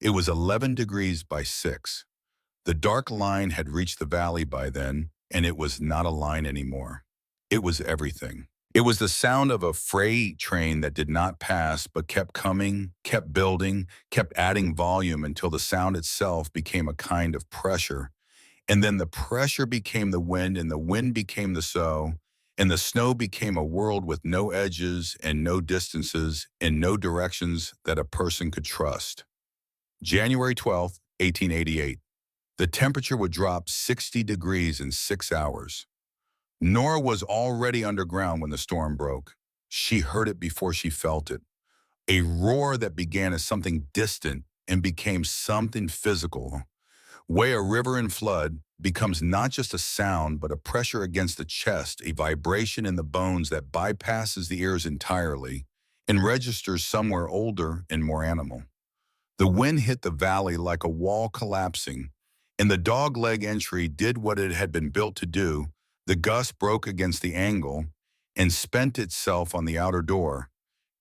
It was 11 degrees by 6. The dark line had reached the valley by then, and it was not a line anymore. It was everything. It was the sound of a freight train that did not pass but kept coming, kept building, kept adding volume until the sound itself became a kind of pressure. And then the pressure became the wind, and the wind became the snow, and the snow became a world with no edges and no distances and no directions that a person could trust. January 12th, 1888. The temperature would drop 60 degrees in 6 hours. Nora was already underground when the storm broke. She heard it before she felt it. A roar that began as something distant and became something physical. Way a river in flood becomes not just a sound, but a pressure against the chest, a vibration in the bones that bypasses the ears entirely and registers somewhere older and more animal. The wind hit the valley like a wall collapsing, and the dogleg entry did what it had been built to do. The gust broke against the angle and spent itself on the outer door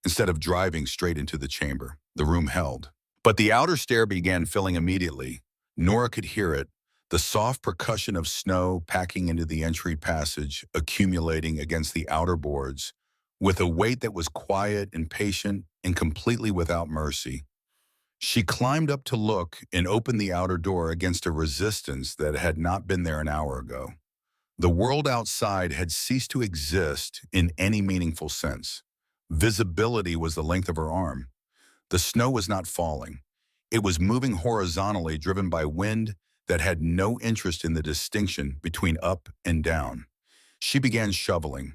instead of driving straight into the chamber. The room held. But the outer stair began filling immediately. Nora could hear it, the soft percussion of snow packing into the entry passage, accumulating against the outer boards, with a weight that was quiet and patient and completely without mercy. She climbed up to look and opened the outer door against a resistance that had not been there an hour ago. The world outside had ceased to exist in any meaningful sense. Visibility was the length of her arm. The snow was not falling. It was moving horizontally, driven by wind that had no interest in the distinction between up and down. She began shoveling.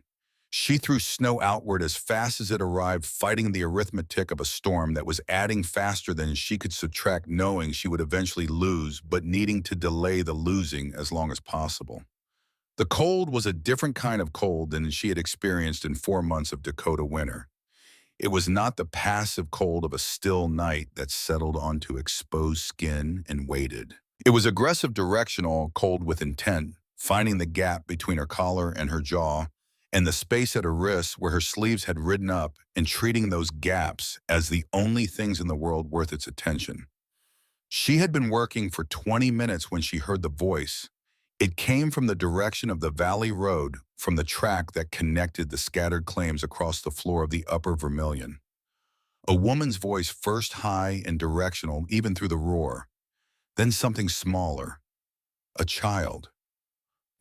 She threw snow outward as fast as it arrived, fighting the arithmetic of a storm that was adding faster than she could subtract, knowing she would eventually lose, but needing to delay the losing as long as possible. The cold was a different kind of cold than she had experienced in 4 months of Dakota winter. It was not the passive cold of a still night that settled onto exposed skin and waited. It was aggressive, directional cold with intent, finding the gap between her collar and her jaw, and the space at her wrists where her sleeves had ridden up, and treating those gaps as the only things in the world worth its attention. She had been working for 20 minutes when she heard the voice. It came from the direction of the valley road, from the track that connected the scattered claims across the floor of the upper Vermilion. A woman's voice, first high and directional, even through the roar. Then something smaller. A child.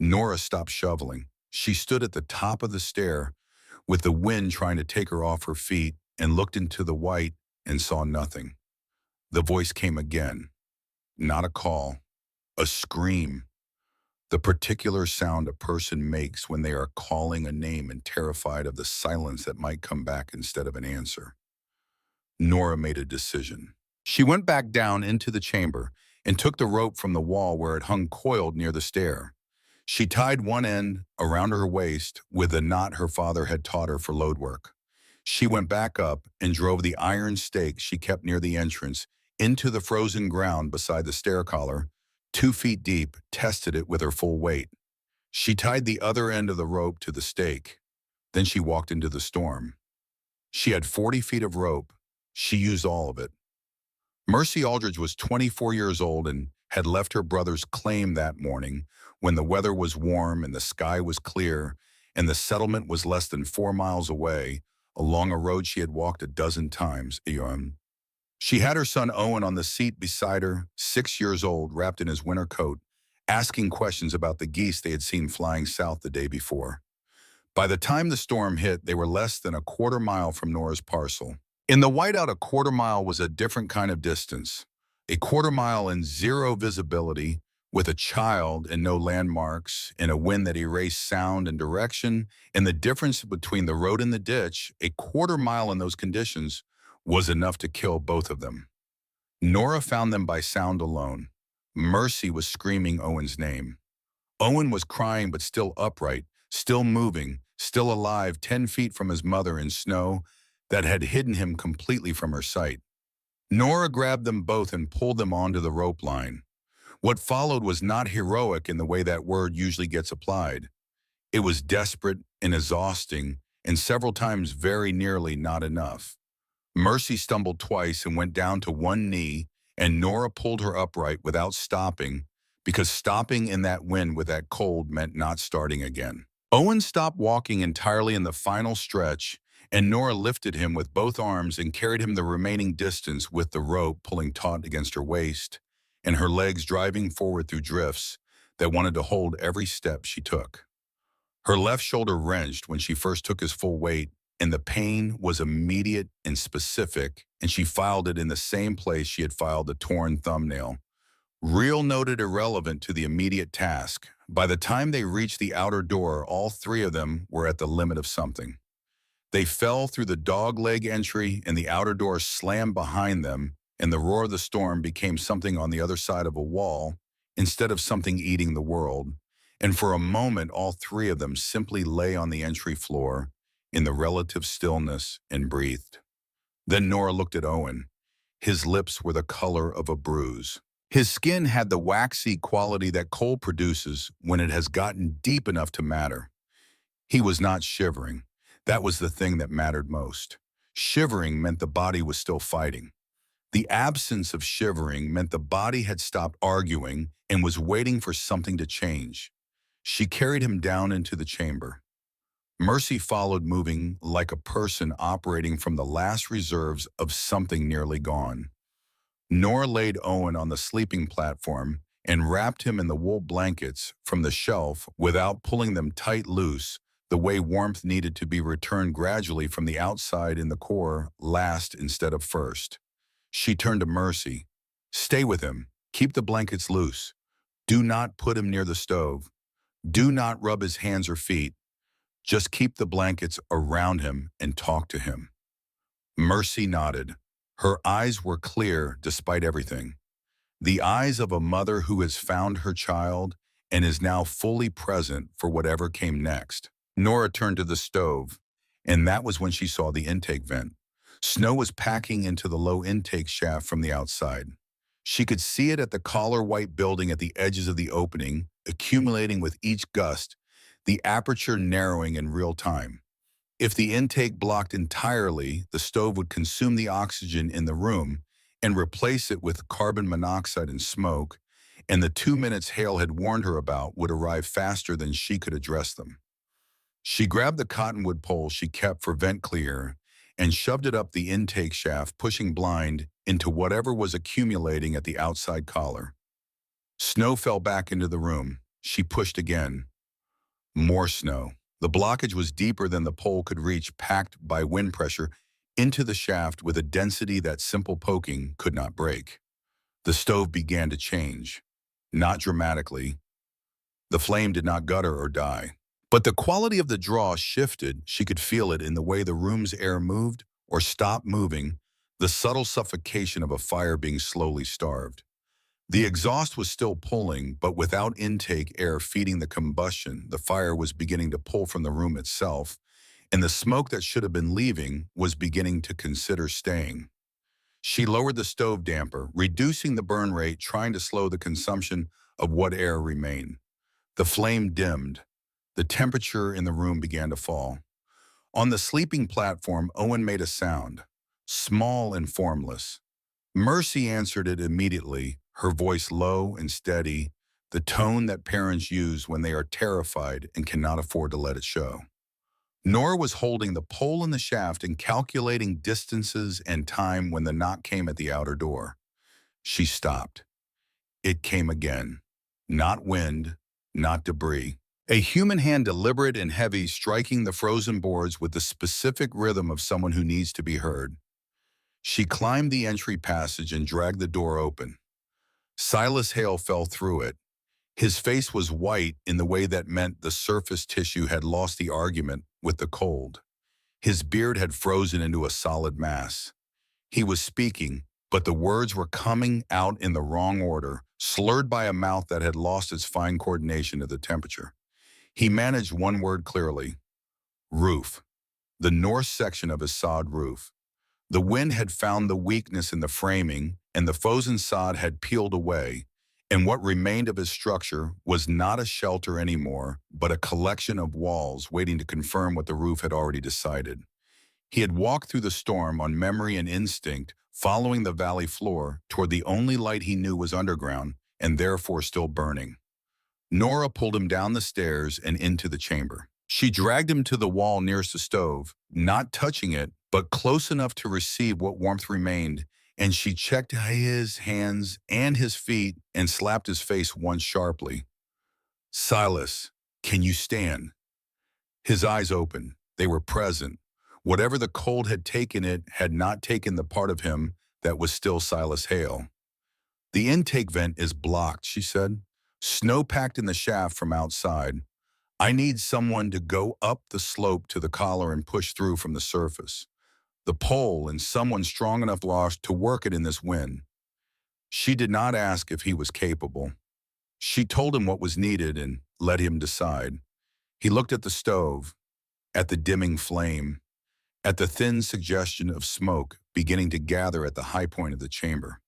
Nora stopped shoveling. She stood at the top of the stair, with the wind trying to take her off her feet, and looked into the white and saw nothing. The voice came again. Not a call. A scream. The particular sound a person makes when they are calling a name and terrified of the silence that might come back instead of an answer. Nora made a decision. She went back down into the chamber and took the rope from the wall where it hung coiled near the stair. She tied one end around her waist with the knot her father had taught her for load work. She went back up and drove the iron stake she kept near the entrance into the frozen ground beside the stair collar, 2 feet deep, tested it with her full weight. She tied the other end of the rope to the stake. Then she walked into the storm. She had 40 feet of rope. She used all of it. Mercy Aldridge was 24 years old and had left her brother's claim that morning when the weather was warm and the sky was clear and the settlement was less than 4 miles away, along a road she had walked a dozen times. She had her son Owen on the seat beside her, 6 years old, wrapped in his winter coat, asking questions about the geese they had seen flying south the day before. By the time the storm hit, they were less than a quarter mile from Nora's parcel. In the whiteout, a quarter mile was a different kind of distance. A quarter mile in zero visibility, with a child and no landmarks, and a wind that erased sound and direction, and the difference between the road and the ditch, a quarter mile in those conditions was enough to kill both of them. Nora found them by sound alone. Mercy was screaming Owen's name. Owen was crying but still upright, still moving, still alive, 10 feet from his mother in snow that had hidden him completely from her sight. Nora grabbed them both and pulled them onto the rope line. What followed was not heroic in the way that word usually gets applied. It was desperate and exhausting, and several times very nearly not enough. Mercy stumbled twice and went down to one knee, and Nora pulled her upright without stopping because stopping in that wind with that cold meant not starting again. Owen stopped walking entirely in the final stretch, and Nora lifted him with both arms and carried him the remaining distance with the rope pulling taut against her waist and her legs driving forward through drifts that wanted to hold every step she took. Her left shoulder wrenched when she first took his full weight, and the pain was immediate and specific, and she filed it in the same place she had filed the torn thumbnail. Real noted irrelevant to the immediate task. By the time they reached the outer door, all three of them were at the limit of something. They fell through the dog-leg entry, and the outer door slammed behind them, and the roar of the storm became something on the other side of a wall instead of something eating the world. And for a moment, all three of them simply lay on the entry floor in the relative stillness and breathed. Then Nora looked at Owen. His lips were the color of a bruise. His skin had the waxy quality that coal produces when it has gotten deep enough to matter. He was not shivering. That was the thing that mattered most. Shivering meant the body was still fighting. The absence of shivering meant the body had stopped arguing and was waiting for something to change. She carried him down into the chamber. Mercy followed, moving like a person operating from the last reserves of something nearly gone. Nora laid Owen on the sleeping platform and wrapped him in the wool blankets from the shelf without pulling them tight loose, the way warmth needed to be returned gradually from the outside in the core, last instead of first. She turned to Mercy. "Stay with him. Keep the blankets loose. Do not put him near the stove. Do not rub his hands or feet. Just keep the blankets around him and talk to him." Mercy nodded. Her eyes were clear despite everything. The eyes of a mother who has found her child and is now fully present for whatever came next. Nora turned to the stove, and that was when she saw the intake vent. Snow was packing into the low intake shaft from the outside. She could see it at the collar-white building at the edges of the opening, accumulating with each gust, the aperture narrowing in real time. If the intake blocked entirely, the stove would consume the oxygen in the room and replace it with carbon monoxide and smoke, and the 2 minutes Hale had warned her about would arrive faster than she could address them. She grabbed the cottonwood pole she kept for vent clear and shoved it up the intake shaft, pushing blind into whatever was accumulating at the outside collar. Snow fell back into the room. She pushed again. More snow. The blockage was deeper than the pole could reach, packed by wind pressure into the shaft with a density that simple poking could not break. The stove began to change. Not dramatically. The flame did not gutter or die. But the quality of the draw shifted. She could feel it in the way the room's air moved or stopped moving, the subtle suffocation of a fire being slowly starved. The exhaust was still pulling, but without intake air feeding the combustion, the fire was beginning to pull from the room itself, and the smoke that should have been leaving was beginning to consider staying. She lowered the stove damper, reducing the burn rate, trying to slow the consumption of what air remained. The flame dimmed. The temperature in the room began to fall. On the sleeping platform, Owen made a sound, small and formless. Mercy answered it immediately, her voice low and steady, the tone that parents use when they are terrified and cannot afford to let it show. Nora was holding the pole in the shaft and calculating distances and time when the knock came at the outer door. She stopped. It came again. Not wind, not debris. A human hand, deliberate and heavy, striking the frozen boards with the specific rhythm of someone who needs to be heard. She climbed the entry passage and dragged the door open. Silas Hale fell through it. His face was white in the way that meant the surface tissue had lost the argument with the cold. His beard had frozen into a solid mass. He was speaking, but the words were coming out in the wrong order, slurred by a mouth that had lost its fine coordination to the temperature. He managed one word clearly. Roof. The north section of his sod roof. The wind had found the weakness in the framing, and the frozen sod had peeled away, and what remained of his structure was not a shelter anymore, but a collection of walls waiting to confirm what the roof had already decided. He had walked through the storm on memory and instinct, following the valley floor toward the only light he knew was underground, and therefore still burning. Nora pulled him down the stairs and into the chamber. She dragged him to the wall nearest the stove, not touching it, but close enough to receive what warmth remained, and she checked his hands and his feet and slapped his face once sharply. "Silas, can you stand?" His eyes opened. They were present. Whatever the cold had taken, it had not taken the part of him that was still Silas Hale. "The intake vent is blocked," she said. "Snow packed in the shaft from outside. I need someone to go up the slope to the collar and push through from the surface. The pole and someone strong enough to work it in this wind." She did not ask if he was capable. She told him what was needed and let him decide. He looked at the stove, at the dimming flame, at the thin suggestion of smoke beginning to gather at the high point of the chamber.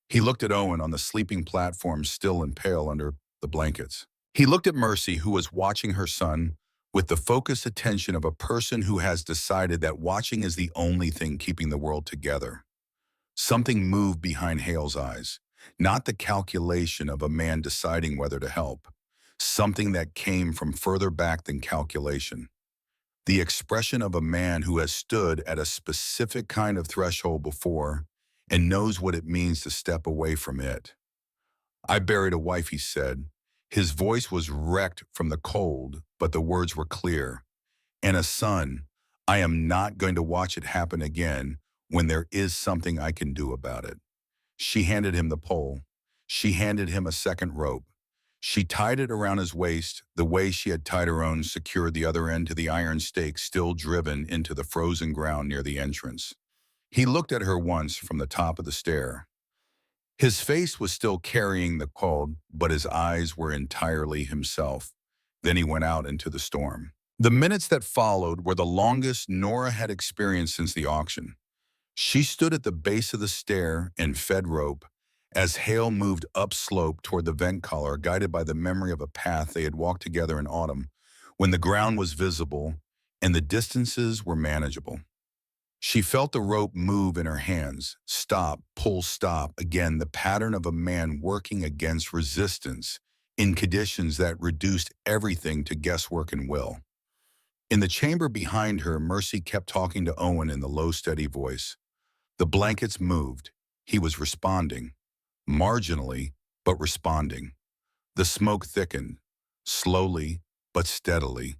He looked at Owen on the sleeping platform, still and pale under the blankets. He looked at Mercy, who was watching her son with the focused attention of a person who has decided that watching is the only thing keeping the world together. Something moved behind Hale's eyes, not the calculation of a man deciding whether to help. Something that came from further back than calculation. The expression of a man who has stood at a specific kind of threshold before and knows what it means to step away from it. "I buried a wife," he said. His voice was wrecked from the cold, but the words were clear. "And a son. I am not going to watch it happen again when there is something I can do about it." She handed him the pole. She handed him a second rope. She tied it around his waist the way she had tied her own, secured the other end to the iron stake still driven into the frozen ground near the entrance. He looked at her once from the top of the stair. His face was still carrying the cold, but his eyes were entirely himself. Then he went out into the storm. The minutes that followed were the longest Nora had experienced since the auction. She stood at the base of the stair and fed rope as Hale moved upslope toward the vent collar, guided by the memory of a path they had walked together in autumn, when the ground was visible and the distances were manageable. She felt the rope move in her hands. Stop, pull, stop. Again, the pattern of a man working against resistance in conditions that reduced everything to guesswork and will. In the chamber behind her, Mercy kept talking to Owen in the low, steady voice. The blankets moved. He was responding. Marginally, but responding. The smoke thickened. Slowly, but steadily.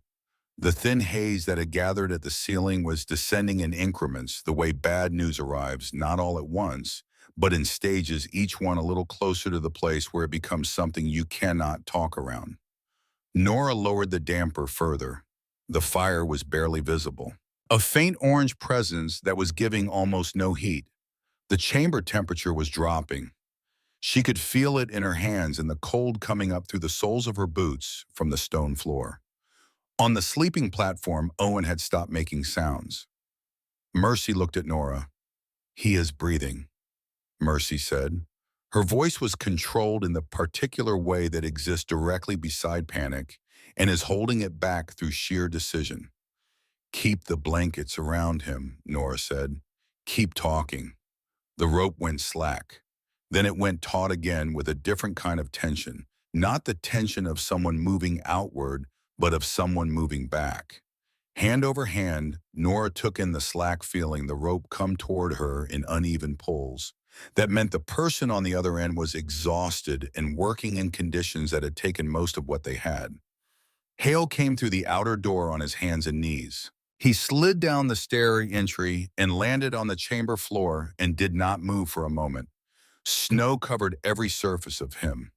The thin haze that had gathered at the ceiling was descending in increments, the way bad news arrives, not all at once, but in stages, each one a little closer to the place where it becomes something you cannot talk around. Nora lowered the damper further. The fire was barely visible. A faint orange presence that was giving almost no heat. The chamber temperature was dropping. She could feel it in her hands and the cold coming up through the soles of her boots from the stone floor. On the sleeping platform, Owen had stopped making sounds. Mercy looked at Nora. "He is breathing," Mercy said. Her voice was controlled in the particular way that exists directly beside panic and is holding it back through sheer decision. "Keep the blankets around him," Nora said. "Keep talking." The rope went slack. Then it went taut again with a different kind of tension, not the tension of someone moving outward, but of someone moving back. Hand over hand, Nora took in the slack, feeling the rope come toward her in uneven pulls. That meant the person on the other end was exhausted and working in conditions that had taken most of what they had. Hale came through the outer door on his hands and knees. He slid down the stair entry and landed on the chamber floor and did not move for a moment. Snow covered every surface of him.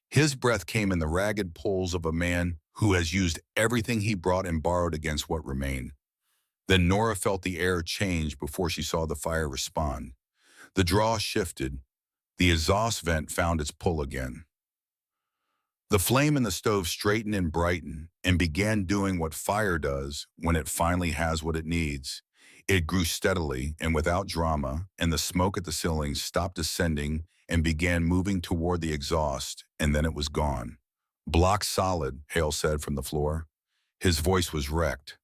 His breath came in the ragged pulls of a man who has used everything he brought and borrowed against what remained. Then Nora felt the air change before she saw the fire respond. The draw shifted. The exhaust vent found its pull again. The flame in the stove straightened and brightened and began doing what fire does when it finally has what it needs. It grew steadily and without drama, and the smoke at the ceiling stopped descending and began moving toward the exhaust, and then it was gone. "Block solid," Hale said from the floor. His voice was wrecked.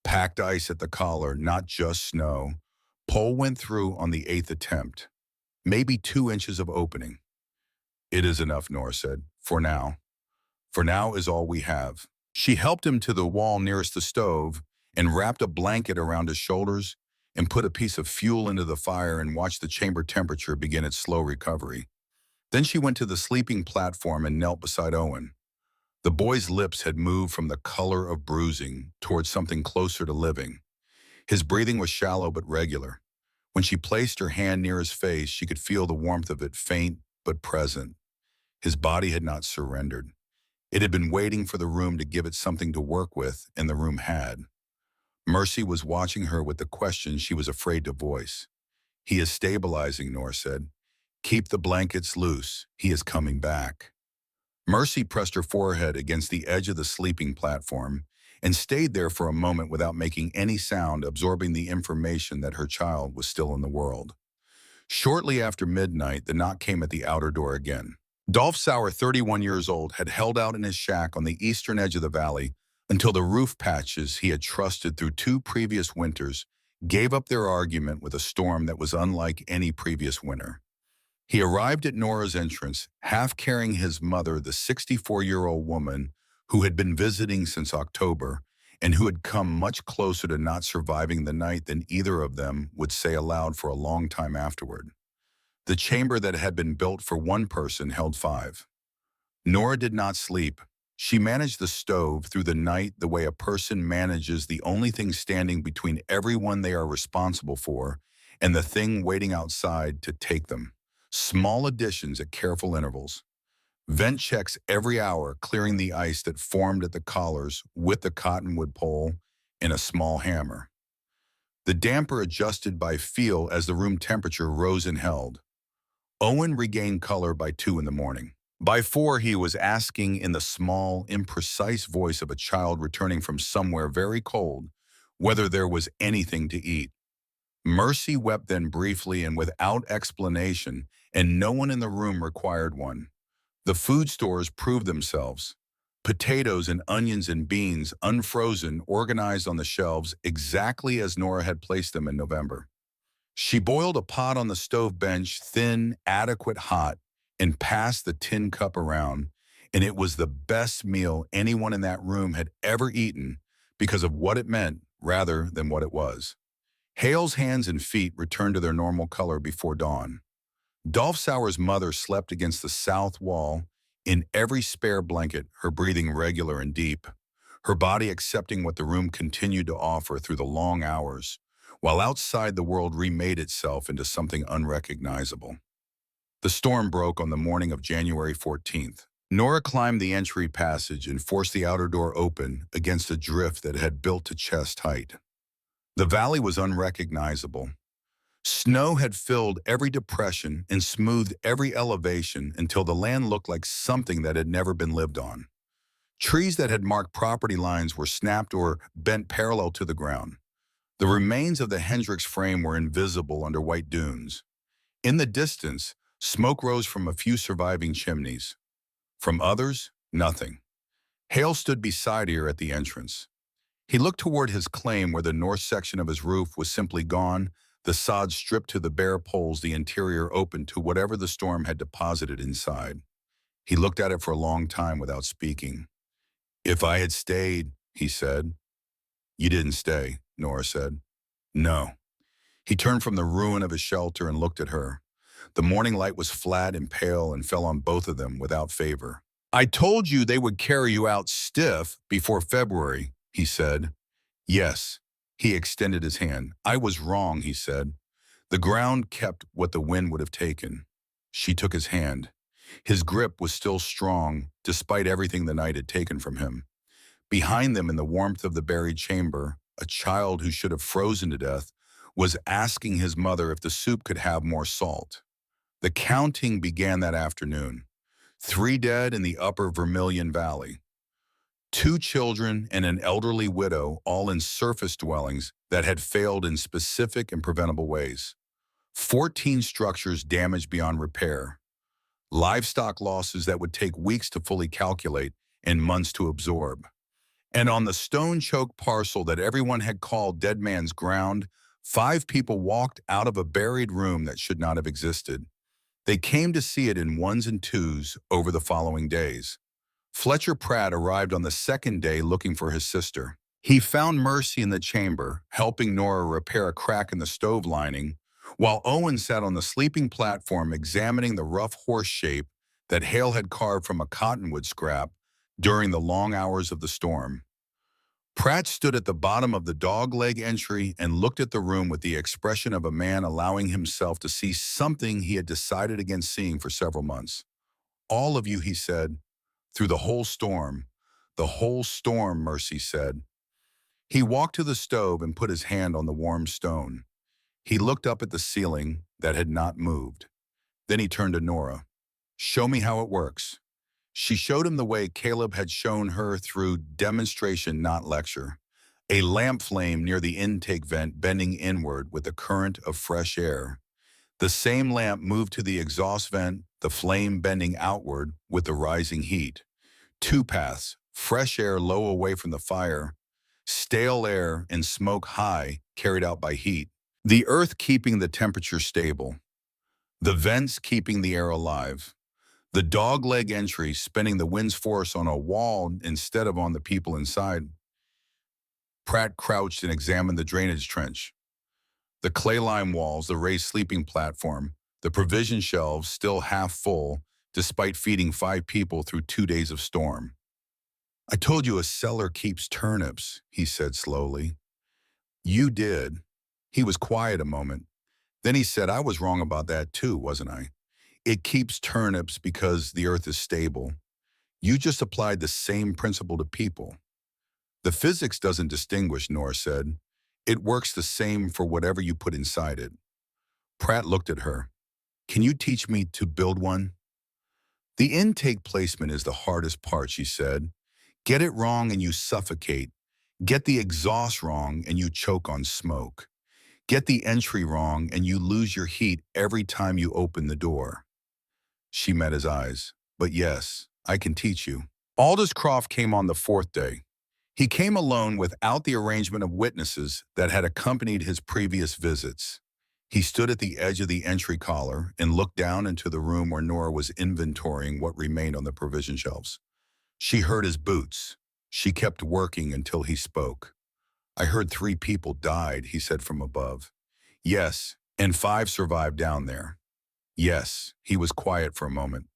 Packed ice at the collar, not just snow. Pole went through on the 8th attempt. Maybe 2 inches of opening. It is enough, Nora said. For now. For now is all we have. She helped him to the wall nearest the stove and wrapped a blanket around his shoulders and put a piece of fuel into the fire and watched the chamber temperature begin its slow recovery. Then she went to the sleeping platform and knelt beside Owen. The boy's lips had moved from the color of bruising towards something closer to living. His breathing was shallow but regular. When she placed her hand near his face, she could feel the warmth of it, faint but present. His body had not surrendered. It had been waiting for the room to give it something to work with, and the room had. Mercy was watching her with the question she was afraid to voice. He is stabilizing, Nora said. Keep the blankets loose. He is coming back. Mercy pressed her forehead against the edge of the sleeping platform and stayed there for a moment without making any sound, absorbing the information that her child was still in the world. Shortly after midnight, the knock came at the outer door again. Dolph Sauer, 31 years old, had held out in his shack on the eastern edge of the valley until the roof patches he had trusted through 2 previous winters gave up their argument with a storm that was unlike any previous winter. He arrived at Nora's entrance, half carrying his mother, the 64-year-old woman who had been visiting since October and who had come much closer to not surviving the night than either of them would say aloud for a long time afterward. The chamber that had been built for one person held 5. Nora did not sleep. She managed the stove through the night the way a person manages the only thing standing between everyone they are responsible for and the thing waiting outside to take them. Small additions at careful intervals. Vent checks every hour, clearing the ice that formed at the collars with the cottonwood pole and a small hammer. The damper adjusted by feel as the room temperature rose and held. Owen regained color by 2 in the morning. By 4, he was asking in the small, imprecise voice of a child returning from somewhere very cold whether there was anything to eat. Mercy wept then briefly and without explanation, and no one in the room required one. The food stores proved themselves. Potatoes and onions and beans, unfrozen, organized on the shelves exactly as Nora had placed them in November. She boiled a pot on the stove bench, thin, adequate hot, and passed the tin cup around, and it was the best meal anyone in that room had ever eaten because of what it meant rather than what it was. Hale's hands and feet returned to their normal color before dawn. Dolph Sauer's mother slept against the south wall in every spare blanket, her breathing regular and deep, her body accepting what the room continued to offer through the long hours, while outside the world remade itself into something unrecognizable. The storm broke on the morning of January 14th. Nora climbed the entry passage and forced the outer door open against a drift that had built to chest height. The valley was unrecognizable. Snow had filled every depression and smoothed every elevation until the land looked like something that had never been lived on. Trees that had marked property lines were snapped or bent parallel to the ground. The remains of the Hendricks frame were invisible under white dunes. In the distance, smoke rose from a few surviving chimneys. From others, nothing. Hale stood beside her at the entrance. He looked toward his claim where the north section of his roof was simply gone, the sod stripped to the bare poles, the interior open to whatever the storm had deposited inside. He looked at it for a long time without speaking. "If I had stayed," he said. "You didn't stay," Nora said. "No." He turned from the ruin of his shelter and looked at her. The morning light was flat and pale and fell on both of them without favor. "I told you they would carry you out stiff before February," he said. "Yes." He extended his hand. "I was wrong," he said. The ground kept what the wind would have taken. She took his hand. His grip was still strong, despite everything the night had taken from him. Behind them, in the warmth of the buried chamber, a child who should have frozen to death was asking his mother if the soup could have more salt. The counting began that afternoon. 3 dead in the upper Vermilion Valley. 2 children and an elderly widow, all in surface dwellings that had failed in specific and preventable ways. 14 structures damaged beyond repair. Livestock losses that would take weeks to fully calculate and months to absorb. And on the stone-choked parcel that everyone had called Dead Man's Ground, 5 people walked out of a buried room that should not have existed. They came to see it in ones and twos over the following days. Fletcher Pratt arrived on the second day looking for his sister. He found Mercy in the chamber, helping Nora repair a crack in the stove lining, while Owen sat on the sleeping platform examining the rough horse shape that Hale had carved from a cottonwood scrap during the long hours of the storm. Pratt stood at the bottom of the dogleg entry and looked at the room with the expression of a man allowing himself to see something he had decided against seeing for several months. All of you, he said, through the whole storm. The whole storm, Mercy said. He walked to the stove and put his hand on the warm stone. He looked up at the ceiling that had not moved. Then he turned to Nora. Show me how it works. She showed him the way Caleb had shown her through demonstration, not lecture. A lamp flame near the intake vent bending inward with a current of fresh air. The same lamp moved to the exhaust vent, the flame bending outward with the rising heat. Two paths, fresh air low away from the fire, stale air and smoke high carried out by heat. The earth keeping the temperature stable. The vents keeping the air alive. The dogleg entry spinning the wind's force on a wall instead of on the people inside. Pratt crouched and examined the drainage trench. The clay lime walls, the raised sleeping platform, the provision shelves still half full, despite feeding 5 people through 2 days of storm. I told you a cellar keeps turnips, he said slowly. You did. He was quiet a moment. Then he said, I was wrong about that too, wasn't I? It keeps turnips because the earth is stable. You just applied the same principle to people. The physics doesn't distinguish, Nora said. It works the same for whatever you put inside it. Pratt looked at her. Can you teach me to build one? The intake placement is the hardest part, she said. Get it wrong and you suffocate. Get the exhaust wrong and you choke on smoke. Get the entry wrong and you lose your heat every time you open the door. She met his eyes. But yes, I can teach you. Aldous Croft came on the 4th day. He came alone without the arrangement of witnesses that had accompanied his previous visits. He stood at the edge of the entry collar and looked down into the room where Nora was inventorying what remained on the provision shelves. She heard his boots. She kept working until he spoke. I heard 3 people died, he said from above. Yes, and 5 survived down there. Yes, he was quiet for a moment.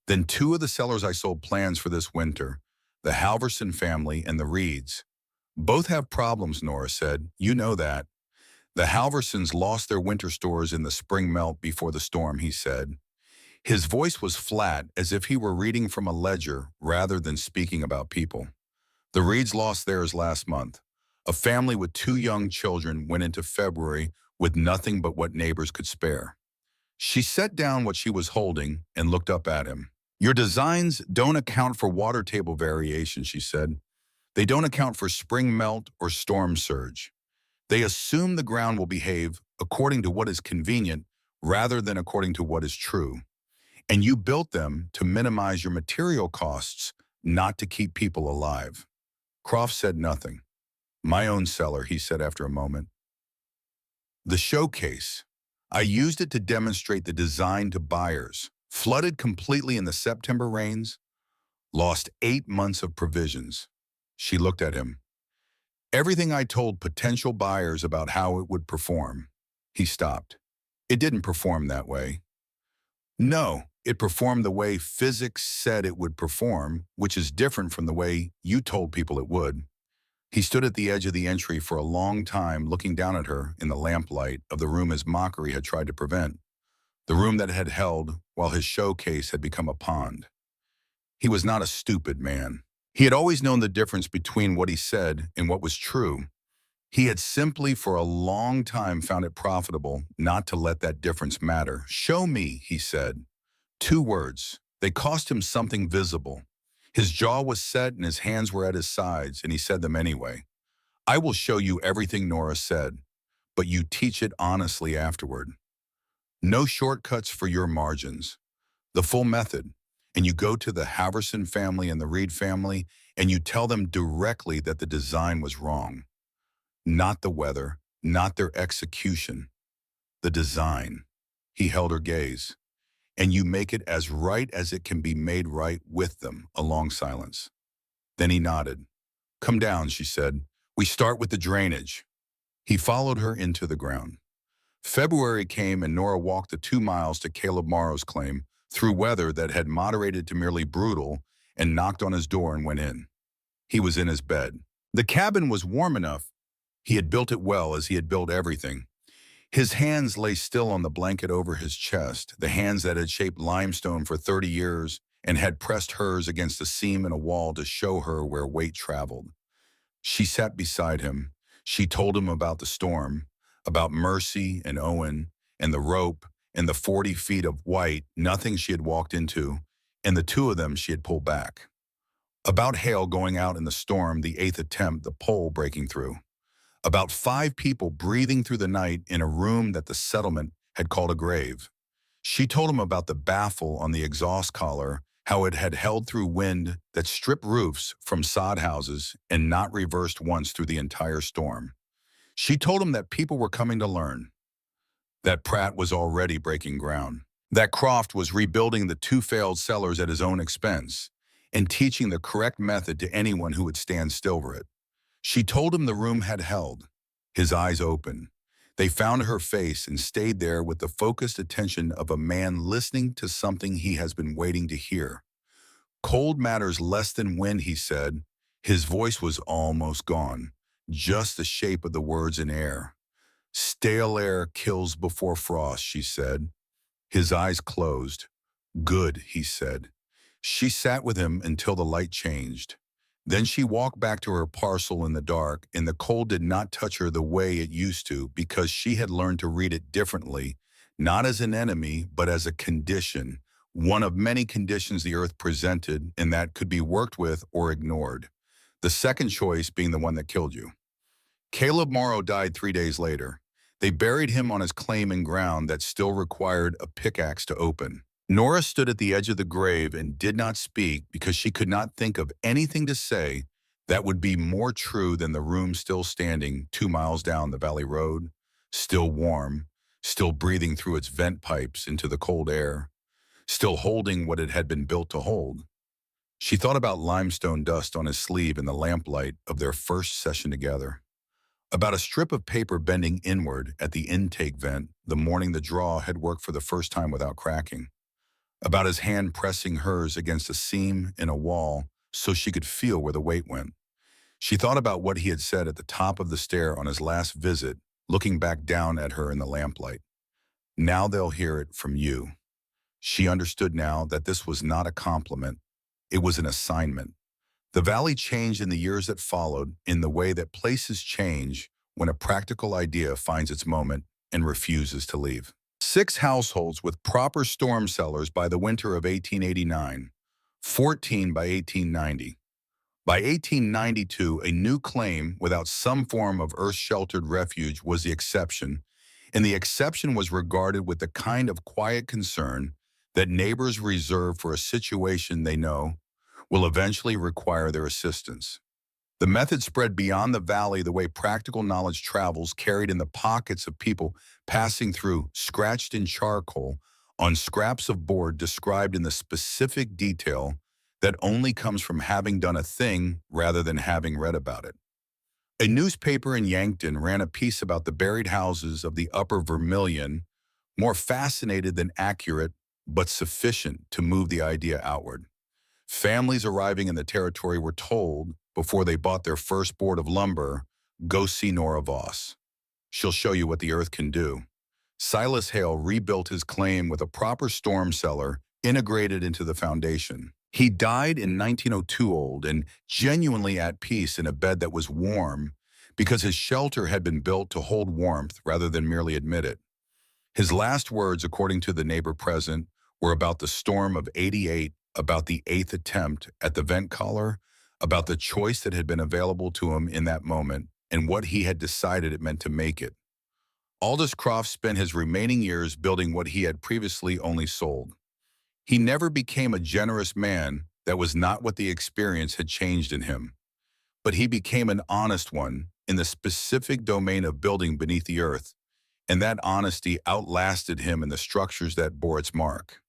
Then 2 of the sellers I sold plans for this winter, the Halverson family and the Reeds. Both have problems, Nora said. You know that. The Halversons lost their winter stores in the spring melt before the storm, he said. His voice was flat, as if he were reading from a ledger rather than speaking about people. The Reeds lost theirs last month. A family with 2 young children went into February with nothing but what neighbors could spare. She set down what she was holding and looked up at him. Your designs don't account for water table variation, she said. They don't account for spring melt or storm surge. They assume the ground will behave according to what is convenient rather than according to what is true. And you built them to minimize your material costs, not to keep people alive. Croft said nothing. My own cellar, he said after a moment. The showcase. I used it to demonstrate the design to buyers. Flooded completely in the September rains. Lost 8 months of provisions. She looked at him. Everything I told potential buyers about how it would perform. He stopped. It didn't perform that way. No, it performed the way physics said it would perform, which is different from the way you told people it would. He stood at the edge of the entry for a long time, looking down at her in the lamplight of the room his mockery had tried to prevent, the room that had held while his showcase had become a pond. He was not a stupid man. He had always known the difference between what he said and what was true. He had simply for a long time found it profitable not to let that difference matter. Show me, he said. 2 words. They cost him something visible. His jaw was set and his hands were at his sides, and he said them anyway. I will show you everything Nora said, but you teach it honestly afterward. No shortcuts for your margins. The full method. And you go to the Haverson family and the Reed family, and you tell them directly that the design was wrong. Not the weather, not their execution. The design. He held her gaze. and you make it as right as it can be made right with them." A long silence. Then he nodded. "Come down," she said. "We start with the drainage." He followed her into the ground. February came and Nora walked the 2 miles to Caleb Morrow's claim through weather that had moderated to merely brutal, and knocked on his door and went in. He was in his bed. The cabin was warm enough. He had built it well, as he had built everything. His hands lay still on the blanket over his chest, the hands that had shaped limestone for 30 years and had pressed hers against a seam in a wall to show her where weight traveled. She sat beside him. She told him about the storm, about Mercy and Owen, and the rope, and the 40 feet of white, nothing she had walked into, and the two of them she had pulled back. About Hale going out in the storm, the eighth attempt, the pole breaking through. About 5 people breathing through the night in a room that the settlement had called a grave. She told him about the baffle on the exhaust collar, how it had held through wind that stripped roofs from sod houses and not reversed once through the entire storm. She told him that people were coming to learn, that Pratt was already breaking ground, that Croft was rebuilding the 2 failed cellars at his own expense and teaching the correct method to anyone who would stand still for it. She told him the room had held. His eyes opened. They found her face and stayed there with the focused attention of a man listening to something he has been waiting to hear. "Cold matters less than wind," he said. His voice was almost gone, just the shape of the words in air. "Stale air kills before frost," she said. His eyes closed. "Good," he said. She sat with him until the light changed. Then she walked back to her parcel in the dark, and the cold did not touch her the way it used to, because she had learned to read it differently, not as an enemy, but as a condition, one of many conditions the earth presented, and that could be worked with or ignored. The second choice being the one that killed you. Caleb Morrow died 3 days later. They buried him on his claim in ground that still required a pickaxe to open. Nora stood at the edge of the grave and did not speak because she could not think of anything to say that would be more true than the room still standing 2 miles down the valley road, still warm, still breathing through its vent pipes into the cold air, still holding what it had been built to hold. She thought about limestone dust on his sleeve in the lamplight of their first session together, about a strip of paper bending inward at the intake vent the morning the draw had worked for the first time without cracking, about his hand pressing hers against a seam in a wall so she could feel where the weight went. She thought about what he had said at the top of the stair on his last visit, looking back down at her in the lamplight. "Now they'll hear it from you." She understood now that this was not a compliment. It was an assignment. The valley changed in the years that followed in the way that places change when a practical idea finds its moment and refuses to leave. 6 households with proper storm cellars by the winter of 1889, 14 by 1890. By 1892, a new claim without some form of earth-sheltered refuge was the exception, and the exception was regarded with the kind of quiet concern that neighbors reserve for a situation they know will eventually require their assistance. The method spread beyond the valley the way practical knowledge travels, carried in the pockets of people passing through, scratched in charcoal on scraps of board described in the specific detail that only comes from having done a thing rather than having read about it. A newspaper in Yankton ran a piece about the buried houses of the Upper Vermilion, more fascinated than accurate, but sufficient to move the idea outward. Families arriving in the territory were told, before they bought their first board of lumber, "Go see Nora Voss. She'll show you what the earth can do." Silas Hale rebuilt his claim with a proper storm cellar integrated into the foundation. He died in 1902 old and genuinely at peace in a bed that was warm because his shelter had been built to hold warmth rather than merely admit it. His last words, according to the neighbor present, were about the storm of '88, about the 8th attempt at the vent collar, about the choice that had been available to him in that moment, and what he had decided it meant to make it. Aldous Croft spent his remaining years building what he had previously only sold. He never became a generous man. That was not what the experience had changed in him. But he became an honest one in the specific domain of building beneath the earth, and that honesty outlasted him in the structures that bore its mark.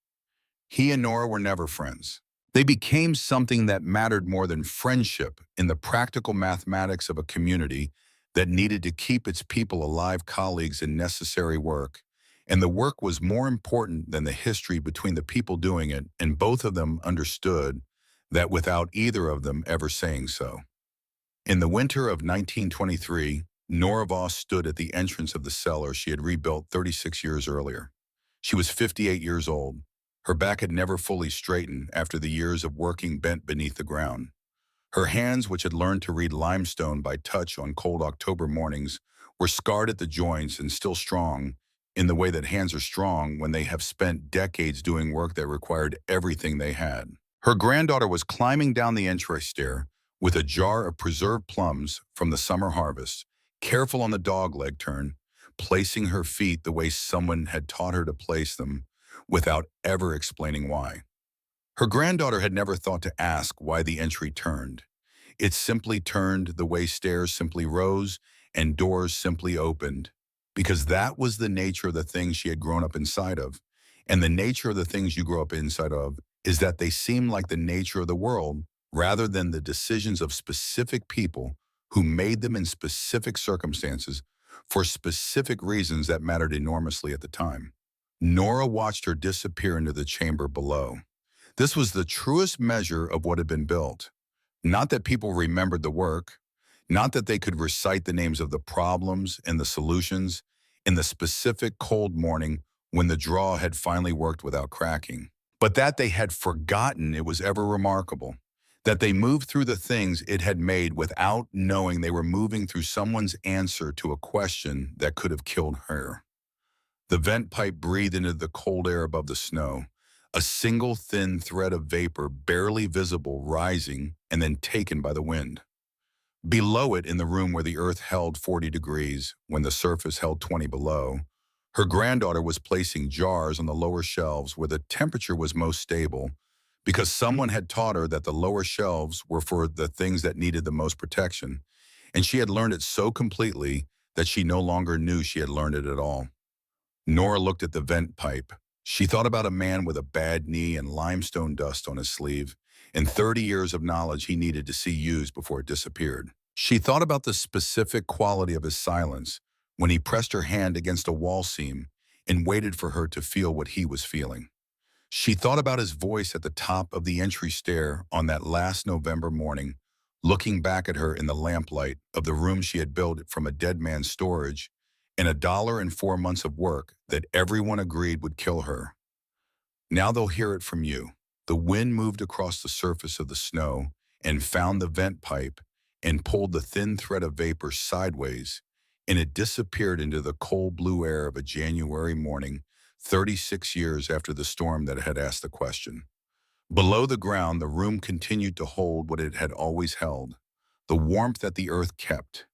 He and Nora were never friends. They became something that mattered more than friendship in the practical mathematics of a community that needed to keep its people alive, colleagues, and necessary work. And the work was more important than the history between the people doing it, and both of them understood that without either of them ever saying so. In the winter of 1923, Nora Voss stood at the entrance of the cellar she had rebuilt 36 years earlier. She was 58 years old. Her back had never fully straightened after the years of working bent beneath the ground. Her hands, which had learned to read limestone by touch on cold October mornings, were scarred at the joints and still strong in the way that hands are strong when they have spent decades doing work that required everything they had. Her granddaughter was climbing down the entry stair with a jar of preserved plums from the summer harvest, careful on the dog-leg turn, placing her feet the way someone had taught her to place them without ever explaining why. Her granddaughter had never thought to ask why the entry turned. It simply turned the way stairs simply rose and doors simply opened, because that was the nature of the things she had grown up inside of. And the nature of the things you grow up inside of is that they seem like the nature of the world rather than the decisions of specific people who made them in specific circumstances for specific reasons that mattered enormously at the time. Nora watched her disappear into the chamber below. This was the truest measure of what had been built. Not that people remembered the work, not that they could recite the names of the problems and the solutions in the specific cold morning when the draw had finally worked without cracking, but that they had forgotten it was ever remarkable, that they moved through the things it had made without knowing they were moving through someone's answer to a question that could have killed her. The vent pipe breathed into the cold air above the snow, a single thin thread of vapor barely visible rising and then taken by the wind. Below it, in the room where the earth held 40 degrees when the surface held 20 below, her granddaughter was placing jars on the lower shelves where the temperature was most stable because someone had taught her that the lower shelves were for the things that needed the most protection, and she had learned it so completely that she no longer knew she had learned it at all. Nora looked at the vent pipe. She thought about a man with a bad knee and limestone dust on his sleeve, and 30 years of knowledge he needed to see used before it disappeared. She thought about the specific quality of his silence when he pressed her hand against a wall seam and waited for her to feel what he was feeling. She thought about his voice at the top of the entry stair on that last November morning, looking back at her in the lamplight of the room she had built from a dead man's storage and $1 and 4 months of work that everyone agreed would kill her. Now they'll hear it from you. The wind moved across the surface of the snow and found the vent pipe and pulled the thin thread of vapor sideways, and it disappeared into the cold blue air of a January morning, 36 years after the storm that had asked the question. Below the ground, the room continued to hold what it had always held, the warmth that the earth kept,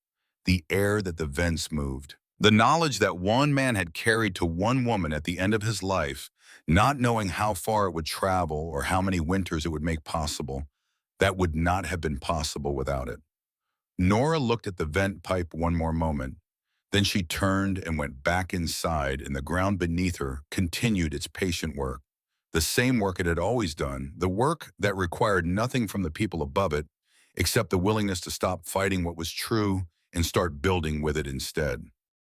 the air that the vents moved, the knowledge that one man had carried to one woman at the end of his life, not knowing how far it would travel or how many winters it would make possible, that would not have been possible without it. Nora looked at the vent pipe one more moment. Then she turned and went back inside, and the ground beneath her continued its patient work. The same work it had always done, the work that required nothing from the people above it, except the willingness to stop fighting what was true and start building with it instead.